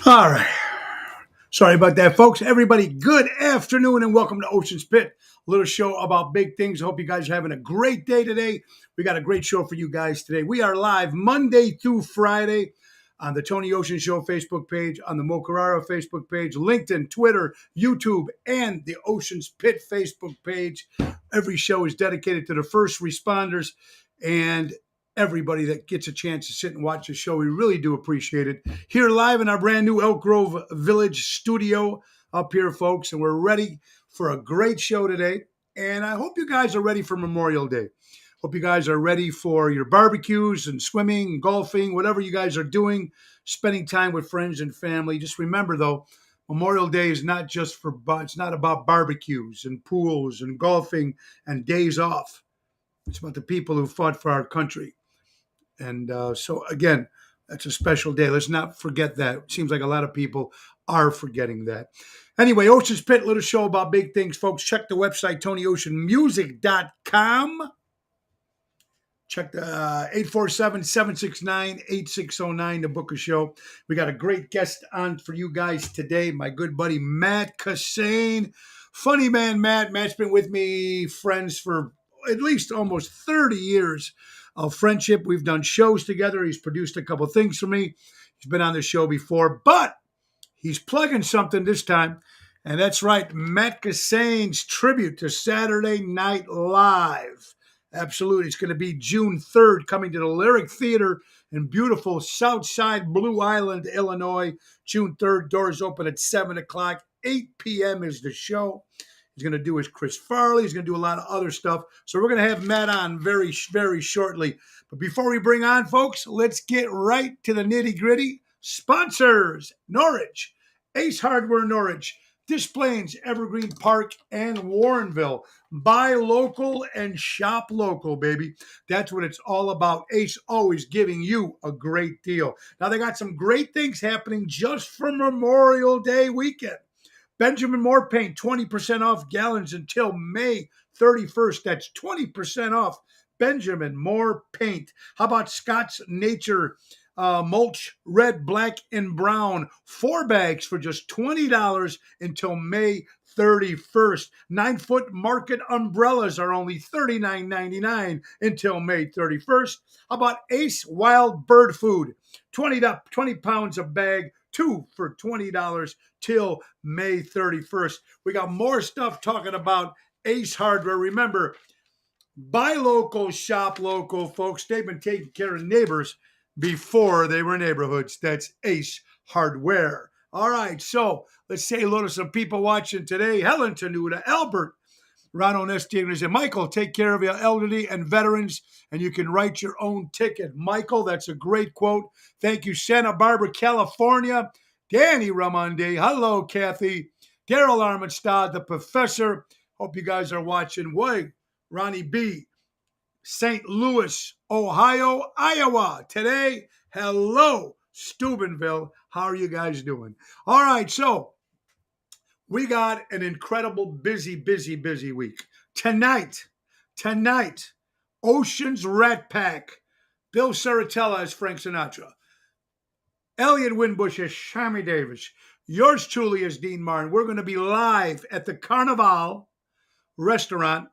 All right. Sorry about that, folks. Everybody, good afternoon and welcome to Ocean's Pit, a little show about big things. I hope you guys are having a great day today. We got a great show for you guys today. We are live Monday through Friday on the Tony Ocean Show Facebook page, on the Mo Carrara Facebook page, LinkedIn, Twitter, YouTube, and the Ocean's Pit Facebook page. Every show is dedicated to the first responders and everybody that gets a chance to sit and watch the show. We really do appreciate it. Here live in our brand new Elk Grove Village studio up here, folks, and we're ready for a great show today. And I hope you guys are ready for Memorial Day. Hope you guys are ready for your barbecues and swimming, golfing, whatever you guys are doing, spending time with friends and family. Just remember, though, Memorial Day is not just it's not about barbecues and pools and golfing and days off. It's about the people who fought for our country. And so, again, that's a special day. Let's not forget that. It seems like a lot of people are forgetting that. Anyway, Ocean's Pit, little show about big things, folks. Check the website, TonyOceanMusic.com. Check the 847-769-8609 to book a show. We got a great guest on for you guys today, my good buddy Matt Cassane. Funny man, Matt. Matt's been with me, friends, for at least almost 30 years of friendship. We've done shows together. He's produced a couple things for me. He's been on the show before, but he's plugging something this time. And that's right, Matt Cassane's tribute to Saturday Night Live. Absolutely. It's going to be June 3rd, coming to the Lyric Theater in beautiful Southside Blue Island, Illinois. June 3rd, doors open at 7 o'clock. 8 p.m. is the show. He's going to do his Chris Farley. He's going to do a lot of other stuff. So we're going to have Matt on very, very shortly. But before we bring on, folks, let's get right to the nitty-gritty. Sponsors: Norwich, Ace Hardware Norwich, Displays Evergreen Park, and Warrenville. Buy local and shop local, baby. That's what it's all about. Ace always giving you a great deal. Now, they got some great things happening just for Memorial Day weekend. Benjamin Moore Paint, 20% off gallons until May 31st. That's 20% off Benjamin Moore Paint. How about Scott's Nature mulch, red, black, and brown? 4 bags for just $20 until May 31st. 9-foot market umbrellas are only $39.99 until May 31st. How about Ace Wild Bird Food? 20 pounds a bag, 2 for $20 till May 31st. We got more stuff talking about Ace Hardware. Remember, buy local, shop local, folks. They've been taking care of neighbors before they were neighborhoods. That's Ace Hardware. All right, so let's say hello to some people watching today. Helen Tenuta, Albert, Ronald Estienne, and Michael, take care of your elderly and veterans, and you can write your own ticket. Michael, that's a great quote. Thank you, Santa Barbara, California. Danny Ramonde, hello, Kathy. Daryl Armistad, the professor. Hope you guys are watching. Wait, Ronnie B. St. Louis, Ohio, Iowa. Today, hello, Steubenville. How are you guys doing? All right, so we got an incredible busy week. Tonight, Ocean's Rat Pack. Bill Saratella as Frank Sinatra. Elliot Winbush as Sammy Davis. Yours truly as Dean Martin. We're going to be live at the Carnival restaurant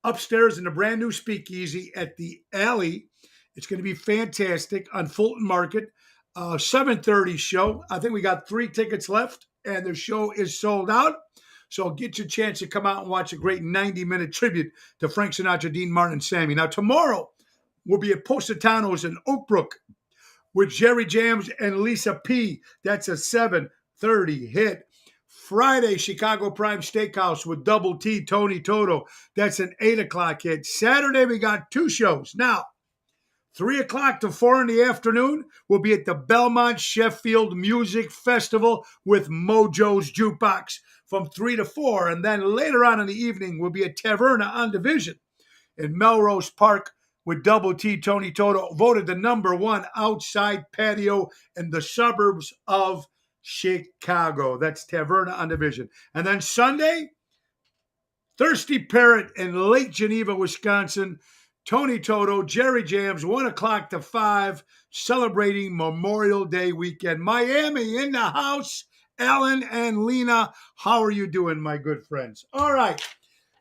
upstairs in the brand new speakeasy at the Alley. It's going to be fantastic on Fulton Market. 7:30 show. I think we got 3 tickets left, and the show is sold out. So get your chance to come out and watch a great 90-minute tribute to Frank Sinatra, Dean Martin, and Sammy. Now, tomorrow, we'll be at Positano's in Oak Brook with Jerry Jams and Lisa P. That's a 7:30 hit. Friday, Chicago Prime Steakhouse with Double T, Tony Toto. That's an 8 o'clock hit. Saturday, we got 2 shows. Now, 3 o'clock to 4 in the afternoon, we'll be at the Belmont Sheffield Music Festival with Mojo's Jukebox from 3 to 4. And then later on in the evening, we'll be at Taverna on Division in Melrose Park with Double T, Tony Toto, voted the #1 outside patio in the suburbs of Chicago. That's Taverna on Division. And then Sunday, Thirsty Parrot in Lake Geneva, Wisconsin. Tony Toto, Jerry Jams, 1 o'clock to 5, celebrating Memorial Day weekend. Miami in the house. Alan and Lena, how are you doing, my good friends? All right.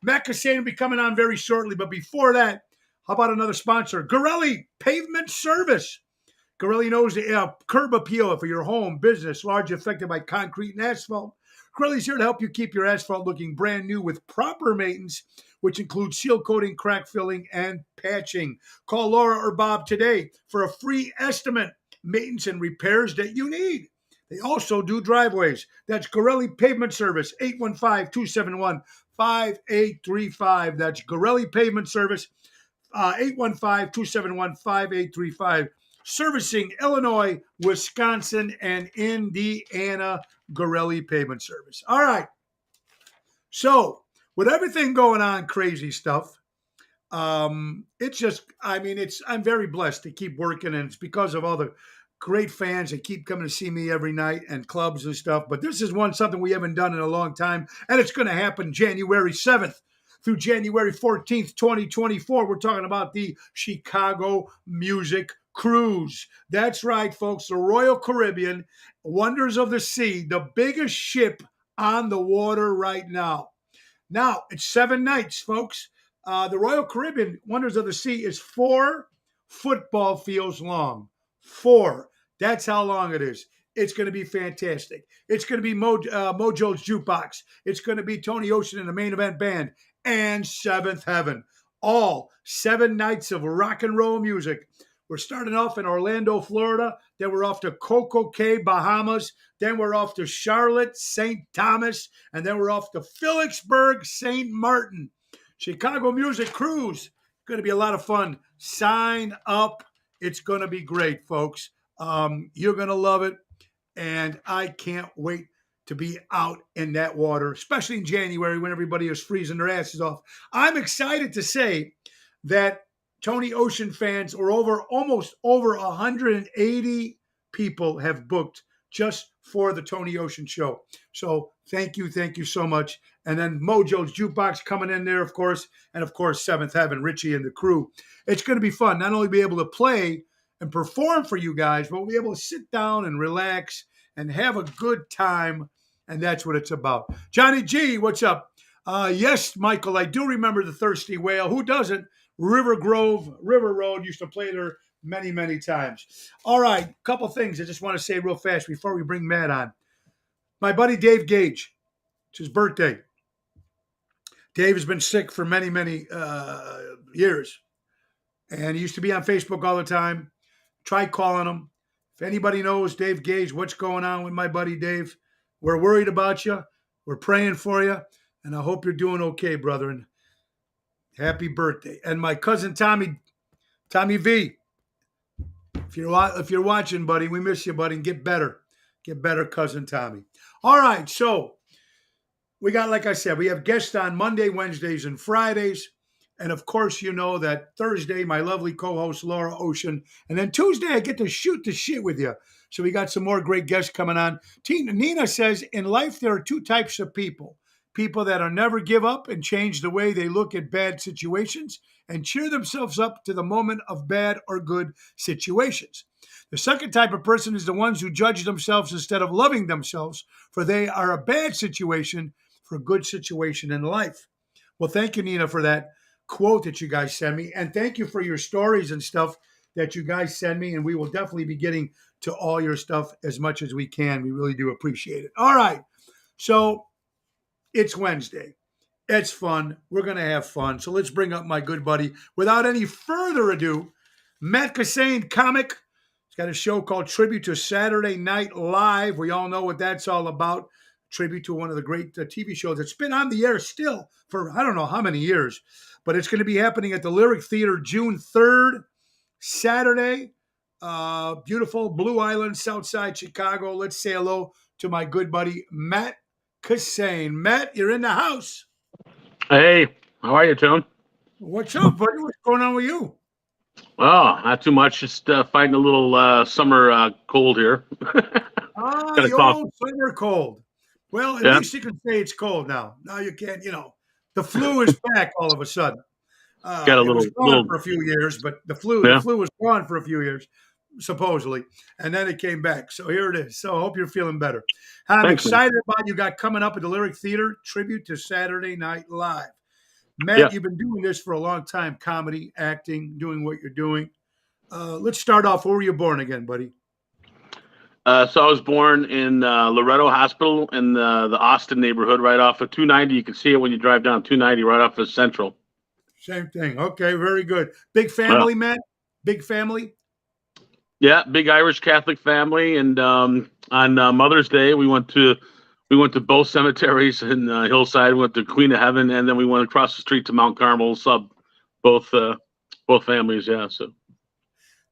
Matt Cassane will be coming on very shortly, but before that, how about another sponsor? Gorelli Pavement Service. Gorelli knows the curb appeal for your home, business, largely affected by concrete and asphalt. Gorelli's here to help you keep your asphalt looking brand new with proper maintenance, which includes seal coating, crack filling, and patching. Call Laura or Bob today for a free estimate, maintenance and repairs that you need. They also do driveways. That's Gorelli Pavement Service, 815-271-5835. That's Gorelli Pavement Service, 815-271-5835. Servicing Illinois, Wisconsin, and Indiana. Gorelli Pavement Service. All right. So, with everything going on, crazy stuff, it's just, I'm very blessed to keep working, and it's because of all the great fans that keep coming to see me every night and clubs and stuff. But this is something we haven't done in a long time, and it's going to happen January 7th through January 14th, 2024. We're talking about the Chicago Music Cruise. That's right, folks. The Royal Caribbean, Wonders of the Sea, the biggest ship on the water right now. Now, it's 7 nights, folks. The Royal Caribbean, Wonders of the Sea, is 4 football fields long. 4. That's how long it is. It's going to be fantastic. It's going to be Mojo's Jukebox. It's going to be Tony Ocean and the Main Event Band and Seventh Heaven. All 7 nights of rock and roll music. We're starting off in Orlando, Florida. Then we're off to Coco Cay, Bahamas. Then we're off to Charlotte, St. Thomas. And then we're off to Phillipsburg, St. Martin. Chicago Music Cruise. Going to be a lot of fun. Sign up. It's going to be great, folks. You're going to love it. And I can't wait to be out in that water, especially in January when everybody is freezing their asses off. I'm excited to say that Tony Ocean fans, or almost over 180 people have booked just for the Tony Ocean show. So thank you so much. And then Mojo's Jukebox coming in there, of course, and of course Seventh Heaven, Richie and the crew. It's going to be fun. Not only be able to play and perform for you guys, but we'll be able to sit down and relax and have a good time. And that's what it's about. Johnny G, what's up? Yes, Michael, I do remember the Thirsty Whale. Who doesn't? River Road, used to play there many, many times. All right, couple things I just want to say real fast before we bring Matt on. My buddy Dave Gage, it's his birthday. Dave has been sick for many, many years. And he used to be on Facebook all the time. Try calling him. If anybody knows Dave Gage, what's going on with my buddy Dave, we're worried about you. We're praying for you. And I hope you're doing okay, brother. And happy birthday. And my cousin Tommy V, if you're watching, buddy, we miss you, buddy. And get better. Get better, cousin Tommy. All right, so we got, like I said, we have guests on Monday, Wednesdays, and Fridays. And, of course, you know that Thursday, my lovely co-host, Laura Ocean. And then Tuesday, I get to shoot the shit with you. So we got some more great guests coming on. Nina says, in life, there are 2 types of people. People that will never give up and change the way they look at bad situations and cheer themselves up to the moment of bad or good situations. The second type of person is the ones who judge themselves instead of loving themselves, for they are a bad situation for a good situation in life. Well, thank you, Nina, for that quote that you guys send me. And thank you for your stories and stuff that you guys send me. And we will definitely be getting to all your stuff as much as we can. We really do appreciate it. All right. So it's Wednesday. It's fun. We're going to have fun. So let's bring up my good buddy. Without any further ado, Matt Cassane, comic. He's got a show called Tribute to Saturday Night Live. We all know what that's all about. Tribute to one of the great TV shows that's been on the air still for I don't know how many years. But it's going to be happening at the Lyric Theater June 3rd, Saturday. Beautiful Blue Island, Southside Chicago. Let's say hello to my good buddy, Matt Cassane. Matt, you're in the house. Hey, how are you, Tone? What's up, buddy? What's going on with you? Oh, not too much. Just fighting a little summer cold here. The old summer cold. Well, at least you can say it's cold now. Now you can't, the flu is back all of a sudden. Got a It was gone little. for a few years, but the Yeah. flu was gone for a few years, supposedly, and then it came back. So here it is. So I hope you're feeling better. I'm Thanks, man. excited about you got coming up at the Lyric Theater tribute to Saturday Night Live. Yeah. Matt, you've been doing this for a long time, comedy, acting, doing what you're doing. Let's start off. Where were you born again, buddy? So I was born in Loretto Hospital in the Austin neighborhood, right off of 290. You can see it when you drive down 290, right off of Central. Same thing. Okay, very good. Big Well, family, Matt? Big family? yeah, big Irish Catholic family, and on Mother's Day we went to both cemeteries in Hillside. We went to Queen of Heaven, and then we went across the street to Mount Carmel. Saw both families. Yeah, so.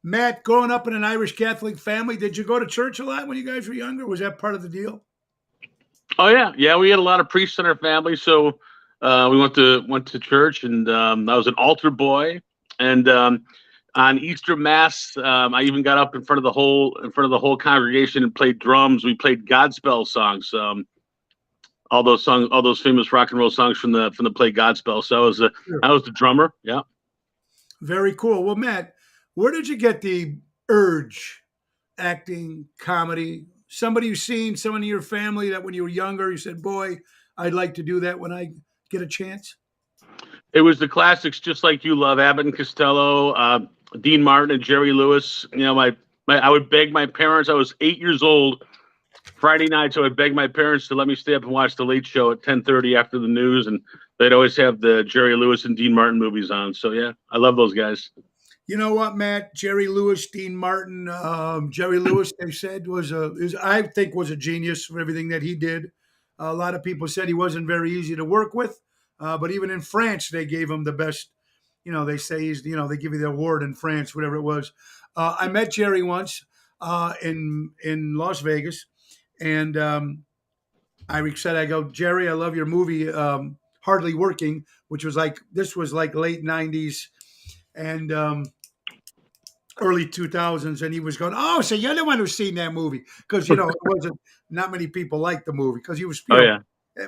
Matt, growing up in an Irish Catholic family, did you go to church a lot when you guys were younger? Was that part of the deal? Oh yeah. We had a lot of priests in our family, so we went to church, and I was an altar boy, and on Easter Mass, I even got up in front of the whole congregation and played drums. We played Godspell songs, all those famous rock and roll songs from the play Godspell. So Sure. I was the drummer. Yeah. Very cool. Well, Matt, where did you get the urge, acting, comedy? Somebody you've seen, someone in your family that when you were younger, you said, boy, I'd like to do that when I get a chance? It was the classics, just like you love Abbott and Costello, Dean Martin, and Jerry Lewis. You know, I would beg my parents. I was 8 years old. Friday nights, I would beg my parents to let me stay up and watch the Late Show at 10:30 after the news, and they'd always have the Jerry Lewis and Dean Martin movies on. So yeah, I love those guys. You know what, Matt? Jerry Lewis, Dean Martin. Jerry Lewis, they said I think was a genius for everything that he did. A lot of people said he wasn't very easy to work with, but even in France, they gave him the best. You know, they say he's. You know, they give you the award in France, whatever it was. I met Jerry once in Las Vegas, and I said, I go, Jerry, I love your movie, Hardly Working, which was like this was like late '90s. And early 2000s, and he was going, oh, so you're the one who's seen that movie, because it wasn't, not many people liked the movie because he was, Oh yeah.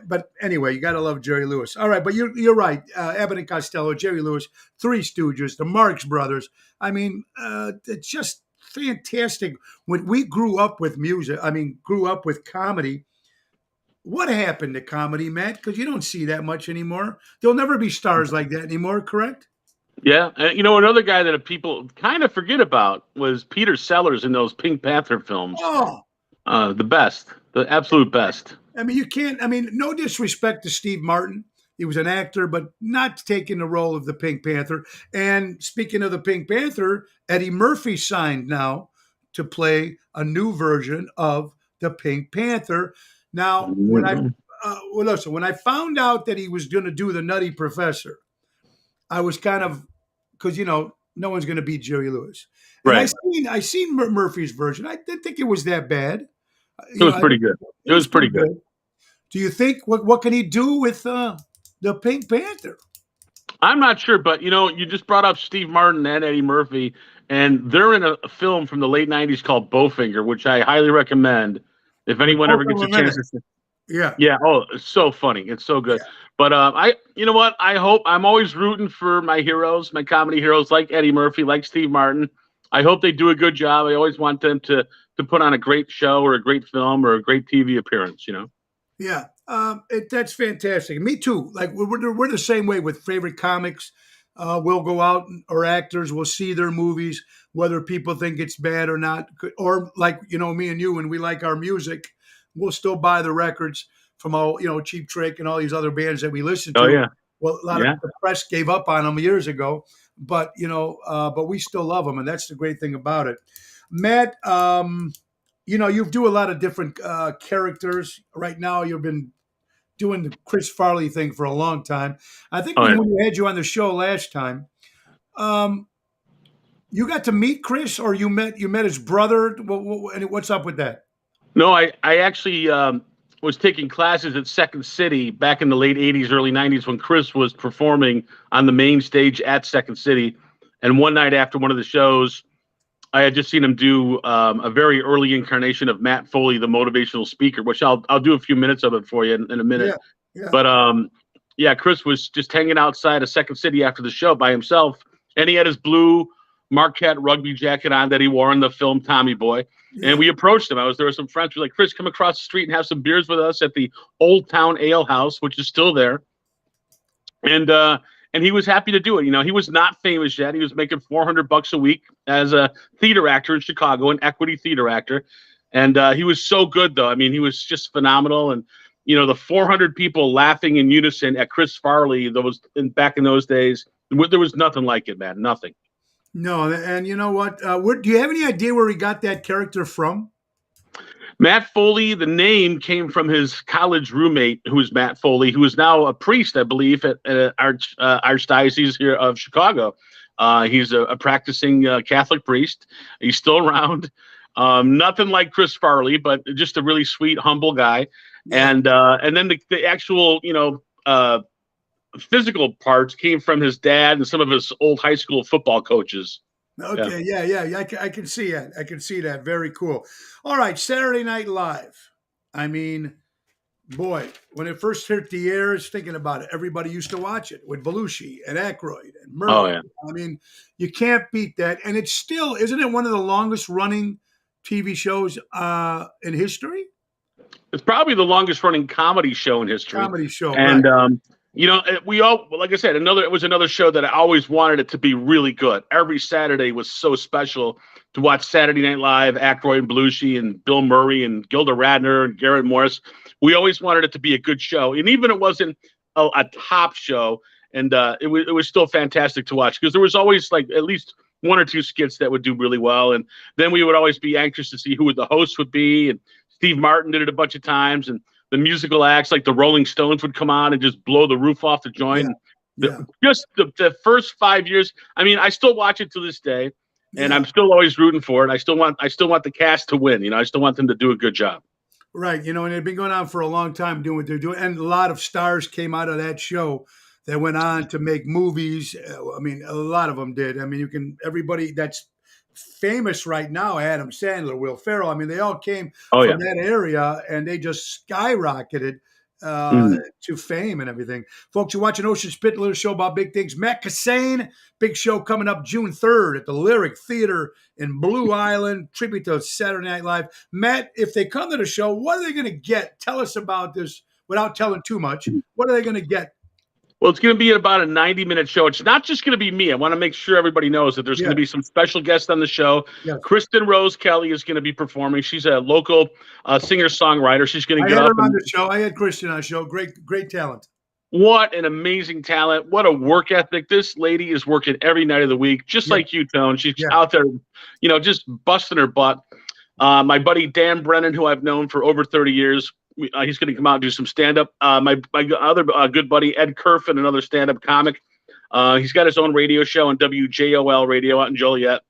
but anyway, you got to love Jerry Lewis. All right, but you're right. Abbott and Costello, Jerry Lewis, Three Stooges, the Marx Brothers. I mean, it's just fantastic. When we grew up with music, grew up with comedy. What happened to comedy, Matt? Because you don't see that much anymore. There'll never be stars like that anymore, correct? Yeah, and another guy that people kind of forget about was Peter Sellers in those Pink Panther films. Oh, The best, the absolute best. you can't. No disrespect to Steve Martin. He was an actor, but not taking the role of the Pink Panther. And speaking of the Pink Panther, Eddie Murphy signed now to play a new version of the Pink Panther. Now, when I found out that he was going to do the Nutty Professor, I was kind of, because no one's going to beat Jerry Lewis. And Right. I seen Murphy's version. I didn't think it was that bad. It was pretty good. It was pretty good. Do you think what can he do with the Pink Panther? I'm not sure, but you just brought up Steve Martin and Eddie Murphy, and they're in a film from the late '90s called Bowfinger, which I highly recommend if anyone ever gets a chance to see. Yeah. Yeah. Oh, it's so funny. It's so good. Yeah. But you know what? I'm always rooting for my heroes, my comedy heroes, like Eddie Murphy, like Steve Martin. I hope they do a good job. I always want them to put on a great show or a great film or a great TV appearance. Yeah. That's fantastic. Me too. Like we're the same way with favorite comics. We'll go out, or actors will see their movies, whether people think it's bad or not, or like me and you, when we like our music, we'll still buy the records from all Cheap Trick and all these other bands that we listen to. Oh yeah. Well, a lot of the press gave up on them years ago, but but we still love them, and that's the great thing about it. Matt, you do a lot of different characters. Right now, you've been doing the Chris Farley thing for a long time. I think when we had you on the show last time, you got to meet Chris, or you met his brother. What's up with that? No, I actually was taking classes at Second City back in the late '80s, early '90s when Chris was performing on the main stage at Second City. And one night after one of the shows, I had just seen him do a very early incarnation of Matt Foley, the motivational speaker, which I'll do a few minutes of it for you in a minute. Yeah. But yeah, Chris was just hanging outside of Second City after the show by himself, and he had his blue Marquette rugby jacket on that he wore in the film Tommy Boy. And Yeah. we approached him. There were some friends who were like, Chris, come across the street and have some beers with us at the Old Town Ale House, which is still there. And he was happy to do it. You know, he was not famous yet. He was making $400 a week as a theater actor in Chicago, an equity theater actor. And he was so good, though. I mean, he was just phenomenal. And you know, the 400 people laughing in unison at Chris Farley, back in those days, there was nothing like it, man. Nothing. No, and you know what? Do you have any idea where he got that character from? Matt Foley, the name came from his college roommate, who was Matt Foley, who is now a priest, I believe, at Archdiocese here of Chicago. He's a practicing Catholic priest. He's still around. Nothing like Chris Farley, but just a really sweet, humble guy. And then the actual, physical parts came from his dad and some of his old high school football coaches. Okay, yeah. I can see that. I can see that. Very cool. All right, Saturday Night Live. I mean, boy, when it first hit the air, I was thinking about it. Everybody used to watch it with Belushi and Aykroyd and Murray. Oh, yeah. I mean, you can't beat that. And it's still, isn't it one of the longest running TV shows in history? It's probably the longest running comedy show in history. Comedy show, and right. we all, like I said, it was another show that I always wanted it to be really good. Every Saturday was so special to watch Saturday Night Live, Aykroyd and Belushi and Bill Murray and Gilda Radner and Garrett Morris. We always wanted it to be a good show, and even it wasn't a top show, and it was still fantastic to watch because there was always like at least one or two skits that would do really well, and then we would always be anxious to see who the host would be. And Steve Martin did it a bunch of times, and the musical acts like the Rolling Stones would come on and just blow the roof off the joint. Yeah. Just the first 5 years. I mean, I still watch it to this day, and Yeah. I'm still always rooting for it. I still want the cast to win. I still want them to do a good job. Right. And it'd been going on for a long time doing what they're doing. And a lot of stars came out of that show that went on to make movies. I mean, a lot of them did. I mean, everybody that's famous right now, Adam Sandler, Will Ferrell, I mean, they all came from that area and they just skyrocketed to fame and everything. Folks, you're watching Ocean Spit, a little show about big things. Matt Cassane, big show coming up June 3rd at the Lyric Theater in Blue Island, tribute to Saturday Night Live. Matt, if they come to the show, what are they going to get? Tell us about this without telling too much. What are they going to get? Well, it's going to be about a 90-minute show. It's not just going to be me. I want to make sure everybody knows that there's going to be some special guests on the show. Yes. Kristen Rose Kelly is going to be performing. She's a local singer-songwriter. She's going to get up. I had her on the show. I had Kristen on the show. Great talent. What an amazing talent. What a work ethic. This lady is working every night of the week, just like you, Tone. She's out there, just busting her butt. My buddy Dan Brennan, who I've known for over 30 years, he's going to come out and do some stand-up. My other good buddy, Ed Kerfin, another stand-up comic. He's got his own radio show on WJOL Radio out in Joliet.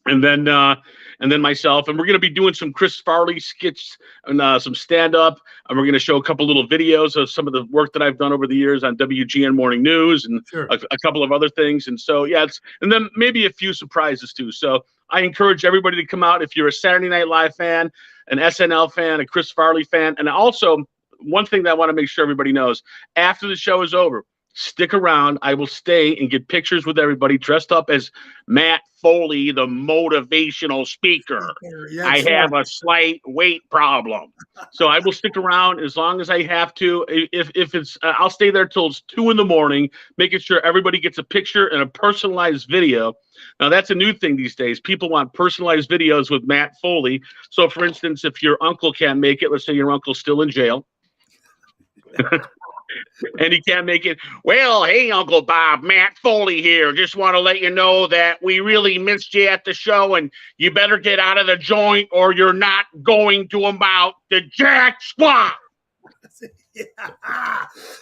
And then myself. And we're going to be doing some Chris Farley skits and some stand-up. And we're going to show a couple little videos of some of the work that I've done over the years on WGN Morning News and a couple of other things. And so, and then maybe a few surprises too. So I encourage everybody to come out if you're a Saturday Night Live fan, an SNL fan, a Chris Farley fan. And also, one thing that I want to make sure everybody knows, after the show is over, stick around. I will stay and get pictures with everybody dressed up as Matt Foley, the motivational speaker. I have a slight weight problem. So I will stick around as long as I have to. If it's, I'll stay there till it's 2 a.m, making sure everybody gets a picture and a personalized video. Now, that's a new thing these days. People want personalized videos with Matt Foley. So, for instance, if your uncle can't make it, let's say your uncle's still in jail. And he can't make it. Well, hey, Uncle Bob, Matt Foley here. Just want to let you know that we really missed you at the show, and you better get out of the joint or you're not going to amount to jack squat.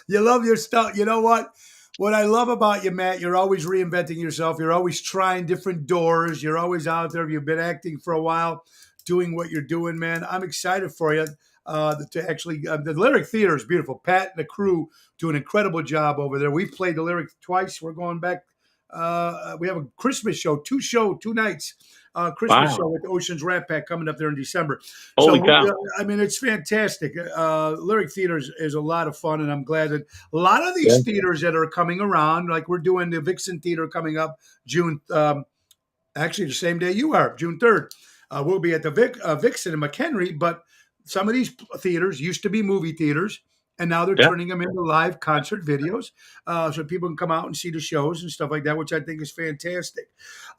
You love your stuff. You know what? What I love about you, Matt, you're always reinventing yourself. You're always trying different doors. You're always out there. You've been acting for a while, doing what you're doing, man. I'm excited for you. To actually, the Lyric Theater is beautiful. Pat and the crew do an incredible job over there. We've played the Lyric twice. We're going back We have a Christmas show, two nights. Christmas show Wow. with the Oceans Rat Pack coming up there in December. So, Holy cow. I mean, it's fantastic. Lyric Theater is a lot of fun, and I'm glad that a lot of Yeah. these theaters that are coming around, like we're doing the Vixen Theater coming up June, actually the same day you are, June 3rd. We'll be at the Vixen in McHenry, but some of these theaters used to be movie theaters, and now they're Yeah. turning them into live concert videos, so people can come out and see the shows and stuff like that, which I think is fantastic.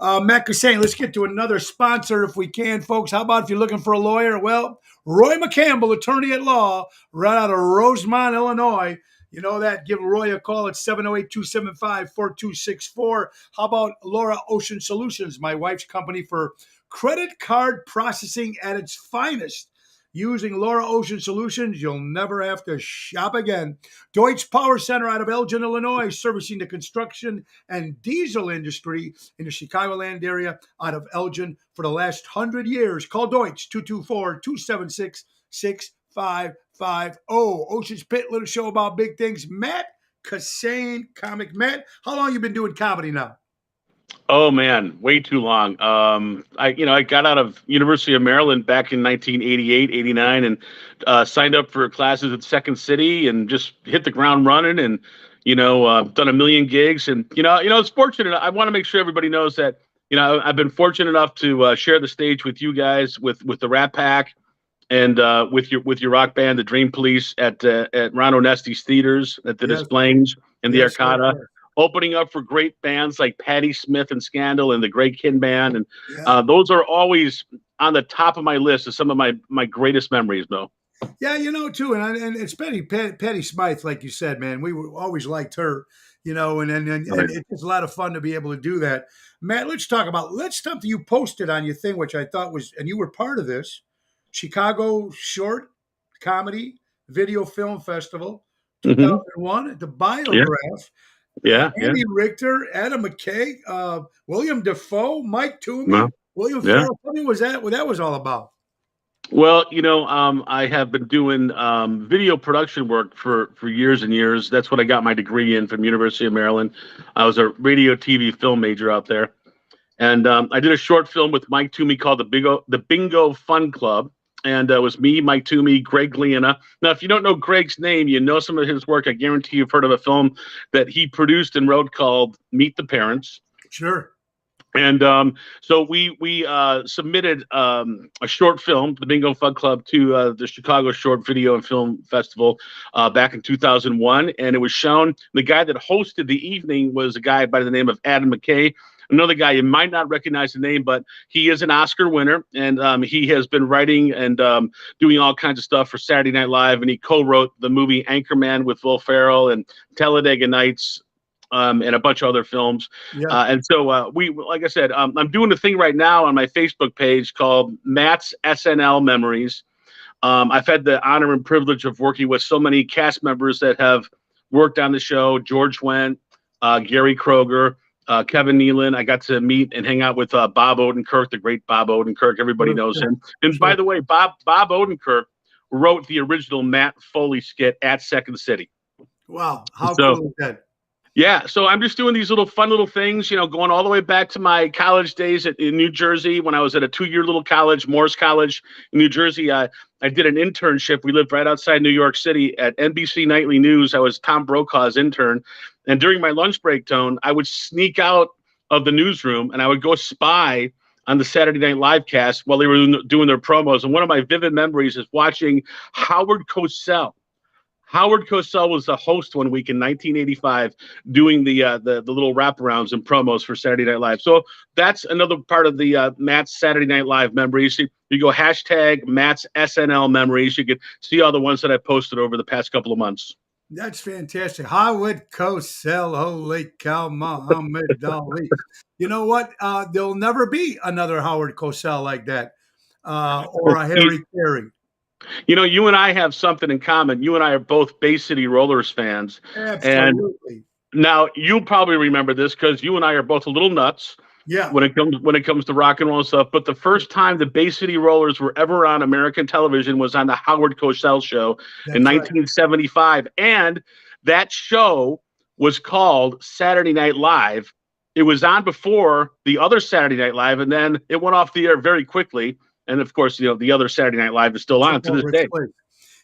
Matt Cassane, let's get to another sponsor if we can, folks. How about if you're looking for a lawyer? Well, Roy McCampbell, attorney at law, right out of Rosemont, Illinois. You know that. Give Roy a call at 708-275-4264. How about Laura Ocean Solutions, my wife's company for credit card processing at its finest? Using Laura Ocean Solutions, you'll never have to shop again. Deutsch Power Center out of Elgin, Illinois, servicing the construction and diesel industry in the Chicagoland area out of Elgin for the last 100 years. Call Deutsch, 224-276-6550. Ocean's Pit, little show about big things. Matt Cassane, comic. Matt, how long you been doing comedy now? Oh man, way too long. I got out of University of Maryland back in 1988, 89, and signed up for classes at Second City and just hit the ground running. And done a million gigs. And it's fortunate. I want to make sure everybody knows that I've been fortunate enough to share the stage with you guys, with the Rat Pack, and with your rock band, the Dream Police, at Ron Onesti's theaters, at the Des Plaines and the Arcada. Yes. Opening up for great bands like Patti Smith and Scandal and the Greg Kihn Band. And those are always on the top of my list of some of my greatest memories, though. Yeah, too. And it's Patti Smythe, like you said, man. We always liked her, and it's just a lot of fun to be able to do that. Matt, let's talk about something you posted on your thing, which I thought was, and you were part of this, Chicago Short Comedy Video Film Festival, 2001, the Biograph. Yeah. Andy Richter, Adam McKay, William Dafoe, Mike Toomey, William Ferrell. Tell me what that was all about. Well, I have been doing video production work for years and years. That's what I got my degree in from University of Maryland. I was a radio, TV, film major out there. And I did a short film with Mike Toomey called the Bingo Fun Club. And it was me, Mike Toomey, Greg Gliena. Now, if you don't know Greg's name, you know some of his work. I guarantee you've heard of a film that he produced and wrote called Meet the Parents. Sure. And so we submitted a short film, the Bingo Fun Club, to the Chicago Short Video and Film Festival back in 2001. And it was shown. The guy that hosted the evening was a guy by the name of Adam McKay. Another guy, you might not recognize the name, but he is an Oscar winner, and he has been writing and doing all kinds of stuff for Saturday Night Live, and he co-wrote the movie Anchorman with Will Ferrell and Talladega Nights, and a bunch of other films. Yeah. And so like I said, I'm doing a thing right now on my Facebook page called Matt's SNL Memories. I've had the honor and privilege of working with so many cast members that have worked on the show: George Wendt, Gary Kroger, Kevin Nealon. I got to meet and hang out with Bob Odenkirk, the great Bob Odenkirk. Everybody knows him. And by the way, Bob Odenkirk wrote the original Matt Foley skit at Second City. Wow, how cool is that? Yeah, so I'm just doing these little fun little things, going all the way back to my college days in New Jersey when I was at a 2-year little college, Morris College in New Jersey. I did an internship. We lived right outside New York City at NBC Nightly News. I was Tom Brokaw's intern. And during my lunch break, Tone, I would sneak out of the newsroom and I would go spy on the Saturday Night Live cast while they were doing their promos. And one of my vivid memories is watching Howard Cosell. Howard Cosell was the host one week in 1985 doing the little wraparounds and promos for Saturday Night Live. So that's another part of the Matt's Saturday Night Live memories. You go hashtag Matt's SNL memories. You can see all the ones that I posted over the past couple of months. That's fantastic. Howard Cosell, holy cow, Muhammad Ali. You know what? There'll never be another Howard Cosell like that, or a Harry Carey. You and I have something in common. You and I are both Bay City Rollers fans. Absolutely. And now you'll probably remember this because you and I are both a little nuts. Yeah. When it comes to rock and roll stuff. But the first time the Bay City Rollers were ever on American television was on the Howard Cosell show in 1975. And that show was called Saturday Night Live. It was on before the other Saturday Night Live, and then it went off the air very quickly. And of course, the other Saturday Night Live is still on Took to this over its day. place.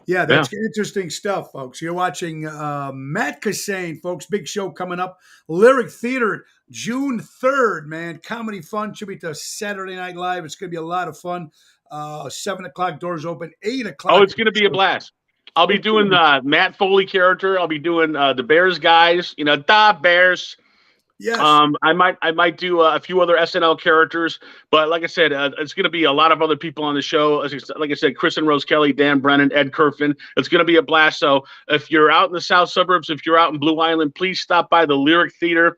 Yeah, Yeah. that's interesting stuff, folks. You're watching Matt Cassane, folks. Big show coming up. Lyric Theater, June 3rd, man. Comedy fun. Tribute to Saturday Night Live. It's going to be a lot of fun. 7 o'clock, doors open. 8 o'clock. Oh, it's going to be a blast. I'll be doing the Matt Foley character. I'll be doing the Bears guys, the Bears. Yes. I might do a few other SNL characters, but like I said, it's going to be a lot of other people on the show. Like I said, Chris and Rose Kelly, Dan Brennan, Ed Kerfin. It's going to be a blast. So if you're out in the south suburbs, if you're out in Blue Island, please stop by the Lyric Theater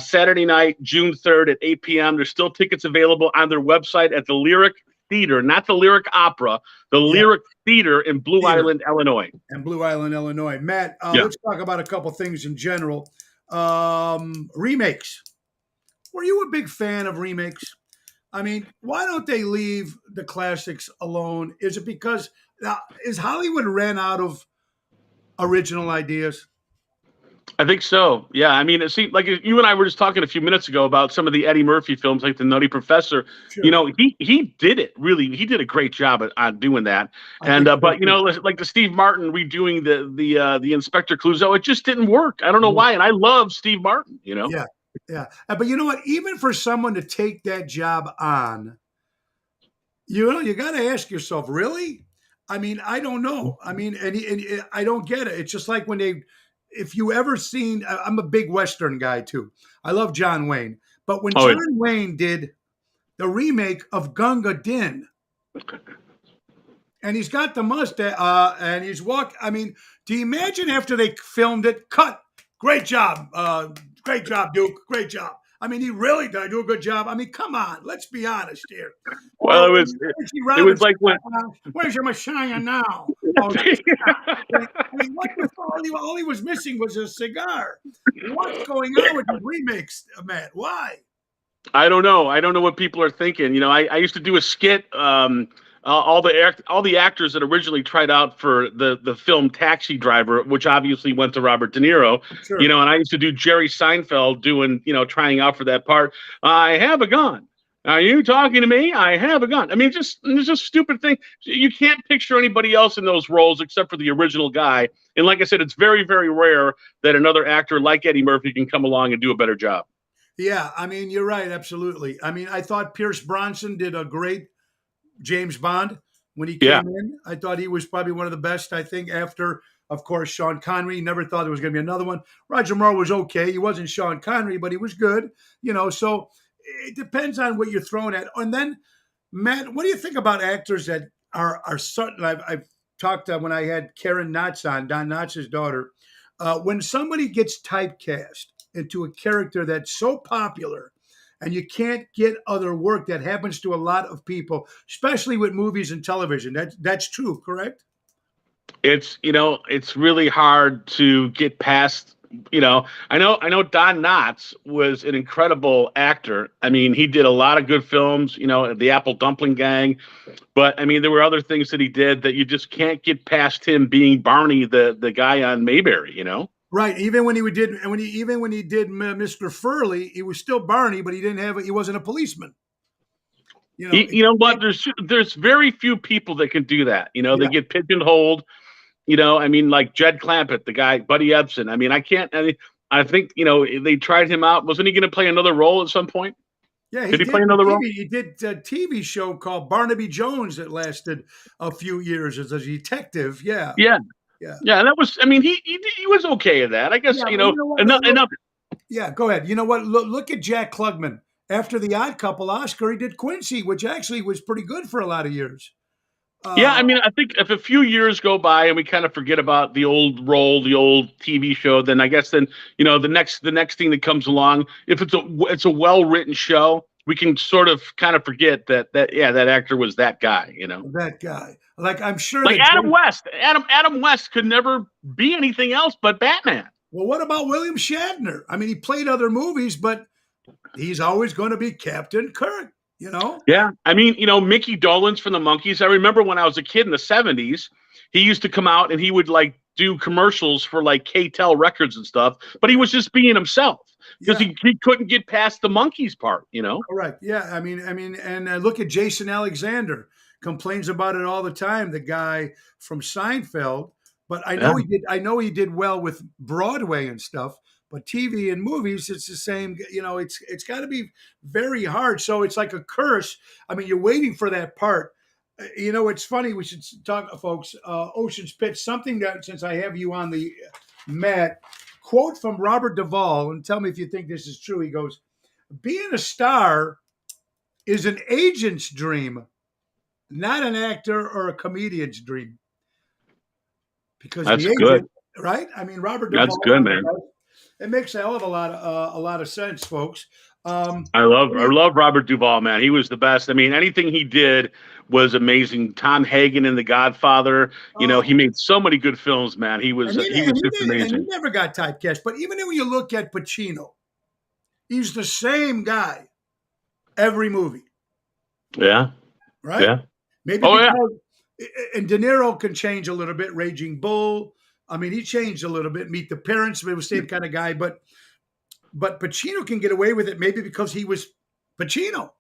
Saturday night, June 3rd at 8 p.m. There's still tickets available on their website at the Lyric Theater, not the Lyric Opera, the Lyric Theater in Blue Island, Illinois. And Blue Island, Illinois. Matt, let's talk about a couple things in general. Remakes. Were you a big fan of remakes? I mean, why don't they leave the classics alone? Is it because is Hollywood ran out of original ideas? I think so. Yeah. I mean, it seemed like you and I were just talking a few minutes ago about some of the Eddie Murphy films, like The Nutty Professor. Sure. He did it really. He did a great job on doing that. But like the Steve Martin redoing the Inspector Clouseau, it just didn't work. I don't know why. And I love Steve Martin. Yeah. Yeah. But you know what? Even for someone to take that job on, you got to ask yourself, really? I mean, I don't know. I mean, and I don't get it. It's just like if you ever seen, I'm a big Western guy too. I love John Wayne. But when John Wayne did the remake of Gunga Din, and he's got the mustache, and he's I mean, do you imagine after they filmed it, cut, great job, Duke, great job. I mean, he really did do a good job. I mean, come on, let's be honest here. Well, it was like when where's your Messiah now? Oh, I mean, all he was missing was a cigar. What's going on with the remakes, Matt? Why? I don't know. I don't know what people are thinking. I used to do a skit. All the actors that originally tried out for the film Taxi Driver, which obviously went to Robert De Niro, sure. And I used to do Jerry Seinfeld doing, trying out for that part. I have a gun. Are you talking to me? I have a gun. I mean, it's just a stupid thing. You can't picture anybody else in those roles except for the original guy. And like I said, it's very, very rare that another actor like Eddie Murphy can come along and do a better job. Yeah, I mean, you're right. Absolutely. I mean, I thought Pierce Brosnan did a great James Bond when he came in. I thought he was probably one of the best, I think, after, of course, Sean Connery. Never thought there was going to be another one. Roger Moore was okay. He wasn't Sean Connery, but he was good. So it depends on what you're throwing at. And then, Matt, what do you think about actors that are certain? I've talked when I had Karen Knotts on, Don Knotts' daughter. When somebody gets typecast into a character that's so popular and you can't get other work, that happens to a lot of people, especially with movies and television. That's true, correct? It's really hard to get past. I know Don Knotts was an incredible actor. I mean, he did a lot of good films, The Apple Dumpling Gang, but I mean, there were other things that he did that you just can't get past him being Barney, the guy on Mayberry, Right. Even when he did Mr. Furley, he was still Barney, but he wasn't a policeman. But there's very few people that can do that. They get pigeonholed. I mean, like Jed Clampett, the guy, Buddy Ebsen. I mean, I think they tried him out. Wasn't he going to play another role at some point? Yeah, did he play another role? He did a TV show called Barnaby Jones that lasted a few years as a detective. Yeah. Yeah, that was. I mean, he was okay at that. I guess enough. Yeah, go ahead. You know what? Look at Jack Klugman. After The Odd Couple Oscar, he did Quincy, which actually was pretty good for a lot of years. I mean, I think if a few years go by and we kind of forget about the old role, the old TV show, then I guess the next thing that comes along, if it's a well written show, we can sort of kind of forget that actor was that guy. That guy. Like, I'm sure. Like Adam West. Adam West could never be anything else but Batman. Well, what about William Shatner? I mean, he played other movies, but he's always going to be Captain Kirk, Yeah. I mean, Mickey Dolenz from the Monkees. I remember when I was a kid in the 70s, he used to come out and he would like do commercials for like KTEL Records and stuff, but he was just being himself because Yeah, he couldn't get past the monkeys part, you know? correct. Yeah, and look at Jason Alexander complains about it all the time. The guy from Seinfeld, but I Yeah. know he did. I know he did well with Broadway and stuff. But TV and movies, it's the same. You know, it's got to be very hard. So it's like a curse. I mean, you're waiting for that part. You know, it's funny. We should talk, folks. Ocean's Pitch. Something that, since I have you on the Matt, quote from Robert Duvall, and tell me if you think this is true. He goes, "Being a star is an agent's dream, not an actor or a comedian's dream." Because the That's good. agent, right? I mean, Robert That's Duvall. good, man. It makes a hell of a lot of sense, folks. I love Robert Duvall, man. He was the best. I mean, anything he did was amazing. Tom Hagen in The Godfather. You know, Oh, he made so many good films, man. and He was just he amazing. never got typecast. But even when you look at Pacino, he's the same guy every movie, Yeah. right? Yeah. Maybe Oh yeah. because and De Niro can change a little bit. Raging Bull. I mean, he changed a little bit. Meet the Parents, but it was the same kind of guy. But Pacino can get away with it maybe because he was Pacino.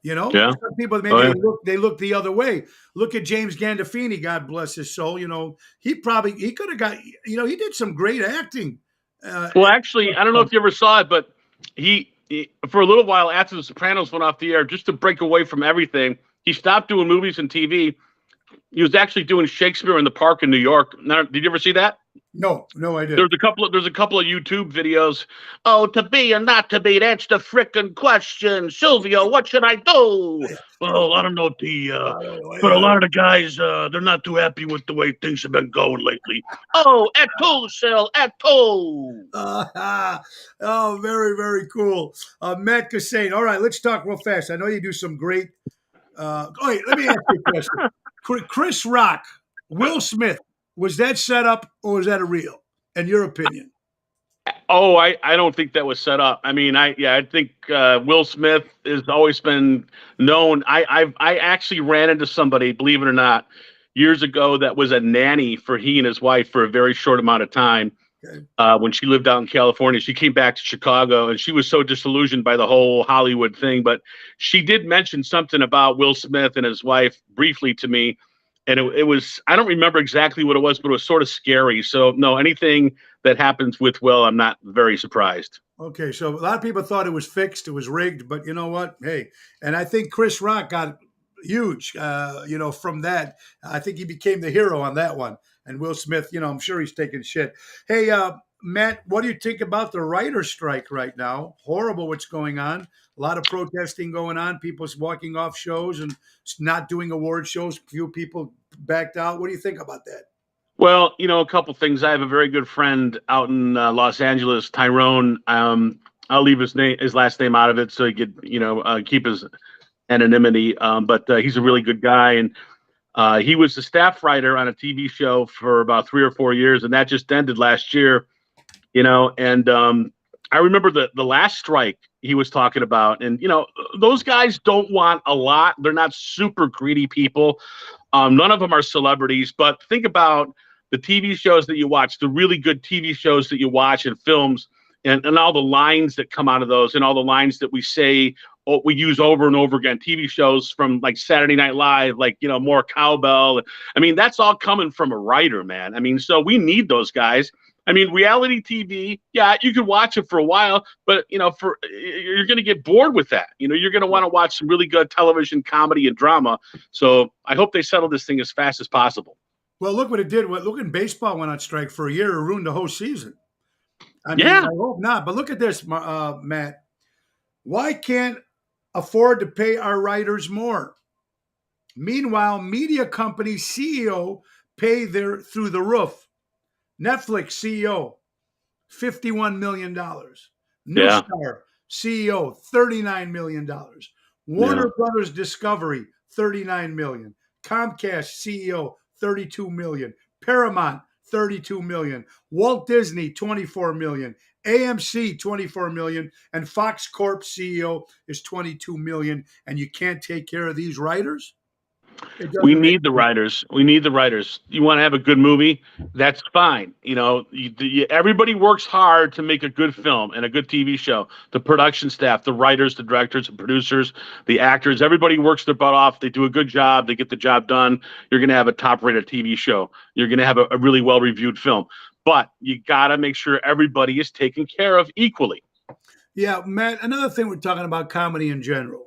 You know, Yeah. some people Oh maybe yeah. they look the other way. Look at James Gandolfini, God bless his soul. You know, he could have got. You know, he did some great acting. Well, actually, I don't know if you ever saw it, but he for a little while after The Sopranos went off the air, just to break away from everything, he stopped doing movies and TV. He was actually doing Shakespeare in the Park in New York. Now, did you ever see that? No, I didn't. There's a couple of YouTube videos. Oh, to be or not to be, that's the frickin' question. Silvio, what should I do? Well, I don't know, but a lot of the guys, they're not too happy with the way things have been going lately. Oh, et tu, Sil, et tu. Oh, very, very cool. Matt Cassane. All right, let's talk real fast. I know you do some great. Wait, let me ask you a question. Chris Rock, Will Smith, was that set up or was that a real? In your opinion? Oh, I don't think that was set up. I mean, I think Will Smith has always been known. I actually ran into somebody, believe it or not, years ago that was a nanny for he and his wife for a very short amount of time. Okay. When she lived out in California, she came back to Chicago, and she was so disillusioned by the whole Hollywood thing. But she did mention something about Will Smith and his wife briefly to me, and it was, I don't remember exactly what it was, but it was sort of scary. So no, anything that happens with Will, I'm not very surprised. Okay, so a lot of people thought it was fixed, it was rigged, but you know what? Hey, and I think Chris Rock got huge, you know, from that. I think he became the hero on that one. And Will Smith, you know, I'm sure he's taking shit. Hey, Matt, what do you think about the writer's strike right now? Horrible what's going on. A lot of protesting going on. People's walking off shows and not doing award shows. Few people backed out. What do you think about that? Well, you know, a couple things. I have a very good friend out in Los Angeles, Tyrone. I'll leave his last name out of it so he could, you know, keep his anonymity. But he's a really good guy, and he was the staff writer on a TV show for about 3 or 4 years, and that just ended last year. You know, and I remember the last strike he was talking about, and you know, those guys don't want a lot. They're not super greedy people. None of them are celebrities, but think about the TV shows that you watch, the really good TV shows that you watch and films, and all the lines that come out of those, and all the lines that we say, we use over and over again. TV shows from like Saturday Night Live, like, you know, more cowbell. I mean, that's all coming from a writer, man. I mean, so we need those guys. I mean, reality TV, yeah, you can watch it for a while, but you know, you're going to get bored with that. You know, you're going to want to watch some really good television, comedy, and drama. So I hope they settle this thing as fast as possible. Well, look what it did. Look, in baseball went on strike for a year. It ruined the whole season. I mean, Yeah. I hope not. But look at this, Matt. Why can't afford to pay our writers more? Meanwhile, media company CEO pay their through the roof. Netflix CEO, $51 million. New Yeah. Star CEO, $39 million. Yeah. Warner Brothers Discovery, $39 million. Comcast CEO, $32 million. Paramount, $32 million. Walt Disney, $24 million. AMC, $24 million. And Fox Corp CEO is $22 million. And you can't take care of these writers? It We doesn't make need the writers. We need the writers. You want to have a good movie? That's fine. Everybody works hard to make a good film and a good TV show. The production staff, the writers, the directors, the producers, the actors, everybody works their butt off. They do a good job. They get the job done. You're going to have a top-rated TV show. You're going to have a really well-reviewed film. But you got to make sure everybody is taken care of equally. Yeah, Matt, another thing we're talking about comedy in general.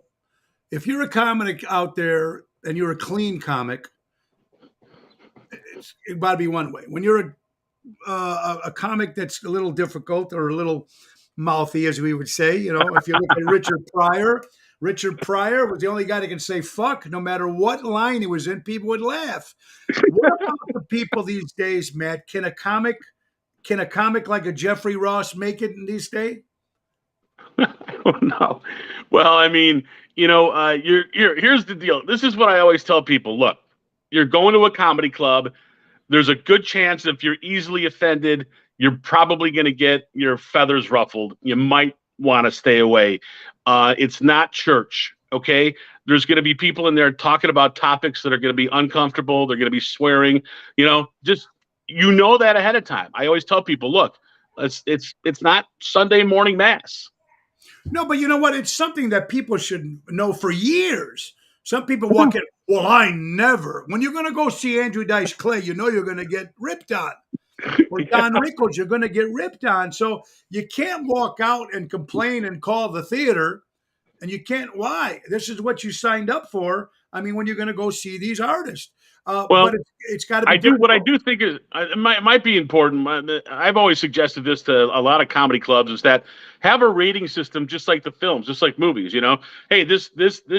If you're a comic out there and you're a clean comic, it got to be one way. When you're a comic that's a little difficult or a little mouthy, as we would say, if you look at Richard Pryor was the only guy that can say fuck no matter what line he was in, people would laugh. What about the people these days, Matt? Can a comic like a Jeffrey Ross make it in these days? Oh, no. Well, I mean, here's the deal. This is what I always tell people. Look, you're going to a comedy club. There's a good chance if you're easily offended, you're probably going to get your feathers ruffled. You might want to stay away. It's not church, okay? There's going to be people in there talking about topics that are going to be uncomfortable. They're going to be swearing. Just that ahead of time. I always tell people, look, it's not Sunday morning mass. No, but you know what? It's something that people should know for years. Some people walk in, well, I never. When you're going to go see Andrew Dice Clay, you're going to get ripped on. Or Don Rickles, you're going to get ripped on. So you can't walk out and complain and call the theater. And you can't. Why? This is what you signed up for. I mean, when you're going to go see these artists. But it's got to be. What I do think is it might be important. I've always suggested this to a lot of comedy clubs is that have a rating system just like the films, just like movies. Hey, this